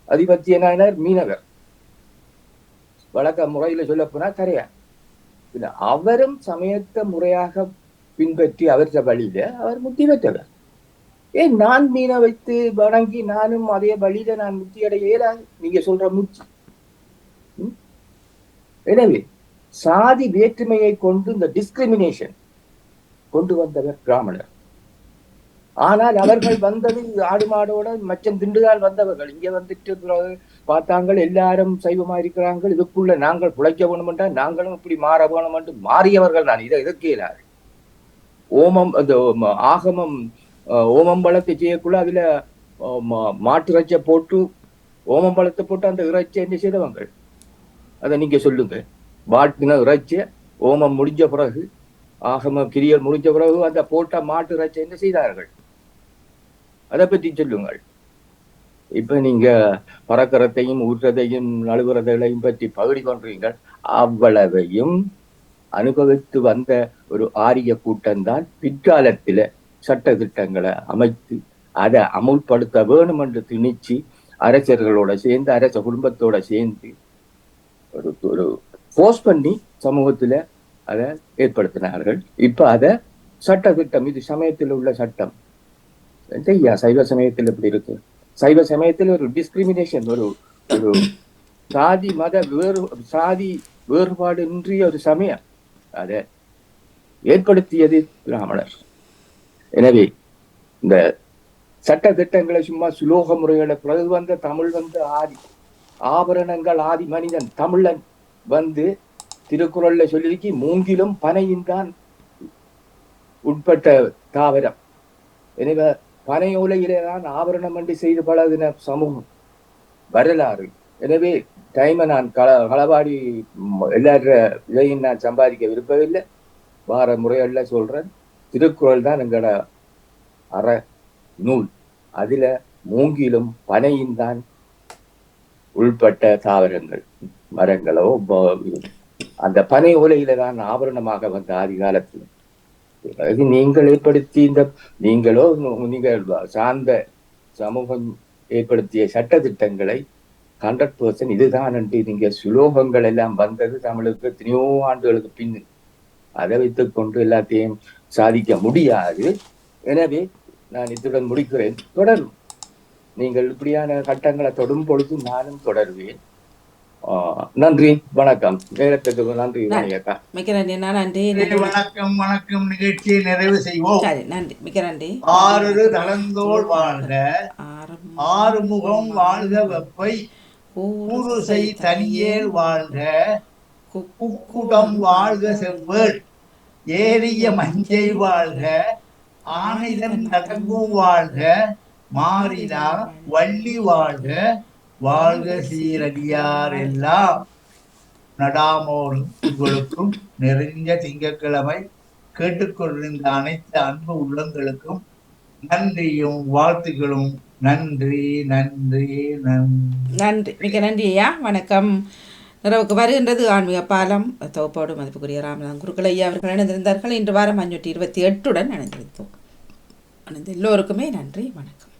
அதிபத்திய நாயனார் மீனவர், வழக்க முறையில சொல்ல போனா கரையா. அவரும் சமயத்தை முறையாக பின்பற்றி அவர்த வழியில அவர் முத்தி பெற்றவர். ஏன் நான் மீனை வைத்து வணங்கி நானும் அதே வழியில நான் முத்தி அடைய இயலாது? நீங்க சொல்ற முத்தி. எனவே சாதி வேற்றுமையை கொண்டு இந்த டிஸ்கிரிமினேஷன் கொண்டு வந்தவர் பிராமணர். ஆனால் அவர்கள் வந்தது ஆடு மாடோட மச்சம் திண்டுதான் வந்தவர்கள். இங்க வந்துட்டு பார்த்தாங்க எல்லாரும் சைவமா இருக்கிறாங்க, இதுக்குள்ள நாங்கள் பிழைக்க வேணுமென்றா நாங்களும் இப்படி மாற வேணும் என்று மாறியவர்கள் தான். இதை எதிர்க்கிறார். ஓமம் அந்த ஆகமம் ஓமம் பழத்தை செய்யக்குள்ள அதுல மாட்டு இறைச்சை போட்டு ஓமம் பழத்தை போட்டு அந்த இறைச்சை என்ன செய்தவங்க? அதை நீங்க சொல்லுங்க. வாட்டின இறைச்ச ஓமம் முடிஞ்ச பிறகு, ஆகம கிரியல் முடிஞ்ச பிறகு அந்த போட்ட மாட்டு இறைச்சை என்ன செய்தார்கள்? அதை பற்றி சொல்லுங்கள். இப்ப நீங்க பறக்கிறதையும் ஊற்றதையும் நழுவுறதையும் பற்றி பகுதி கொன்றீங்கள். அவ்வளவையும் அனுபவித்து வந்த ஒரு ஆரிய கூட்டம்தான் பிற்காலத்தில சட்ட திட்டங்களை அமைத்து அதை அமுல்படுத்த வேணும் என்று திணிச்சு அரசர்களோட சேர்ந்து அரச குடும்பத்தோட சேர்ந்து ஒரு போஸ்ட் பண்ணி சமூகத்துல அதை ஏற்படுத்தினார்கள். இப்ப அத சட்ட திட்டம், இது சமயத்தில் உள்ள சட்டம். சைவ சமயத்தில் எப்படி இருக்கு? சைவ சமயத்தில் ஒரு டிஸ்கிரிமினேஷன், ஒரு சாதி மத சாதி வேறுபாடு இன்றிய ஒரு சமயம் அதை ஏற்படுத்தியது பிராமணர். எனவே இந்த சட்ட திட்டங்களை சும்மா சுலோக முறைகளை பிறகு வந்த தமிழ் வந்து ஆதி ஆபரணங்கள் ஆதி மனிதன் தமிழன் வந்து திருக்குறள்ல சொல்லியிருக்கி மூங்கிலும் பனையும் தான் உட்பட்ட தாவரம். எனவே பனை ஓலையிலே தான் ஆபரணம் என்று செய்து பழகின சமூகம் வரலாறு. எனவே டைமை நான் களவாடி எல்லார இதையும் நான் சம்பாதிக்க விருப்பவில்லை. வார முறைகள்ல சொல்றேன், திருக்குறள் தான் எங்களோட அற நூல். அதுல மூங்கிலும் பனையும் தான் உள்பட்ட தாவரங்கள், மரங்களோ அந்த பனை ஓலையில தான் ஆபரணமாக வந்த ஆதி காலத்தில். நீங்கள் ஏற்படுத்தி இந்த நீங்களோ நீங்கள் சார்ந்த சமூகம் ஏற்படுத்திய சட்ட திட்டங்களை 100% இதுதான் என்று நீங்க சுலோகங்கள் எல்லாம் வந்தது தமிழுக்கு எத்தனையோ ஆண்டுகளுக்கு பின். அதை வைத்துக்கொண்டு எல்லாத்தையும் சாதிக்க முடியாது. எனவே நான் இத்துடன் முடிக்கிறேன். தொடரும். நீங்கள் இப்படியான கட்டங்களை தொடும் பொழுது நானும் தொடருவேன். நன்றி, வணக்கம். நேரத்துக்கு நன்றி வாணியக்கா. மிக்க நன்றி. நன்றி. வணக்கம் வணக்கம். நிகழ்ச்சியை நிறைவு செய்வோம். நன்றி, மிக்க நன்றி. ஆறு தளந்தோள் வாழ்க, ஆறுமுகம் வாழ்க, வெப்பை ஊருசை தனியேல் வாழ்க, குக்குடம் வாழ்க, செவ்வேள் ஏறிய மஞ்சை வாழ்க, ஆனைதன் நடங்கும் வாழ்க, மாறிலா வள்ளி வாழ்க, வாழ்க சீரடியார் எல்லாம். நடாமோடும் உங்களுக்கும் நெருங்கிய திங்கட்கிழமை கேட்டுக்கொண்டிருந்த அனைத்து அன்பு உள்ளங்களுக்கும் நன்றியும் வாழ்த்துக்களும். நன்றி நன்றி நன்றி நன்றி, மிக நன்றி ஐயா. வணக்கம். நிறைவுக்கு வருகின்றது ஆன்மீக பாலம் தொகுப்போடு மதிப்புக்குரிய ராமநாதன் குருக்கள் ஐயா அவர்கள் இணைந்திருந்தார்கள். இன்று வாரம் 528 இணைந்திருந்தோம். எல்லோருக்குமே நன்றி, வணக்கம்.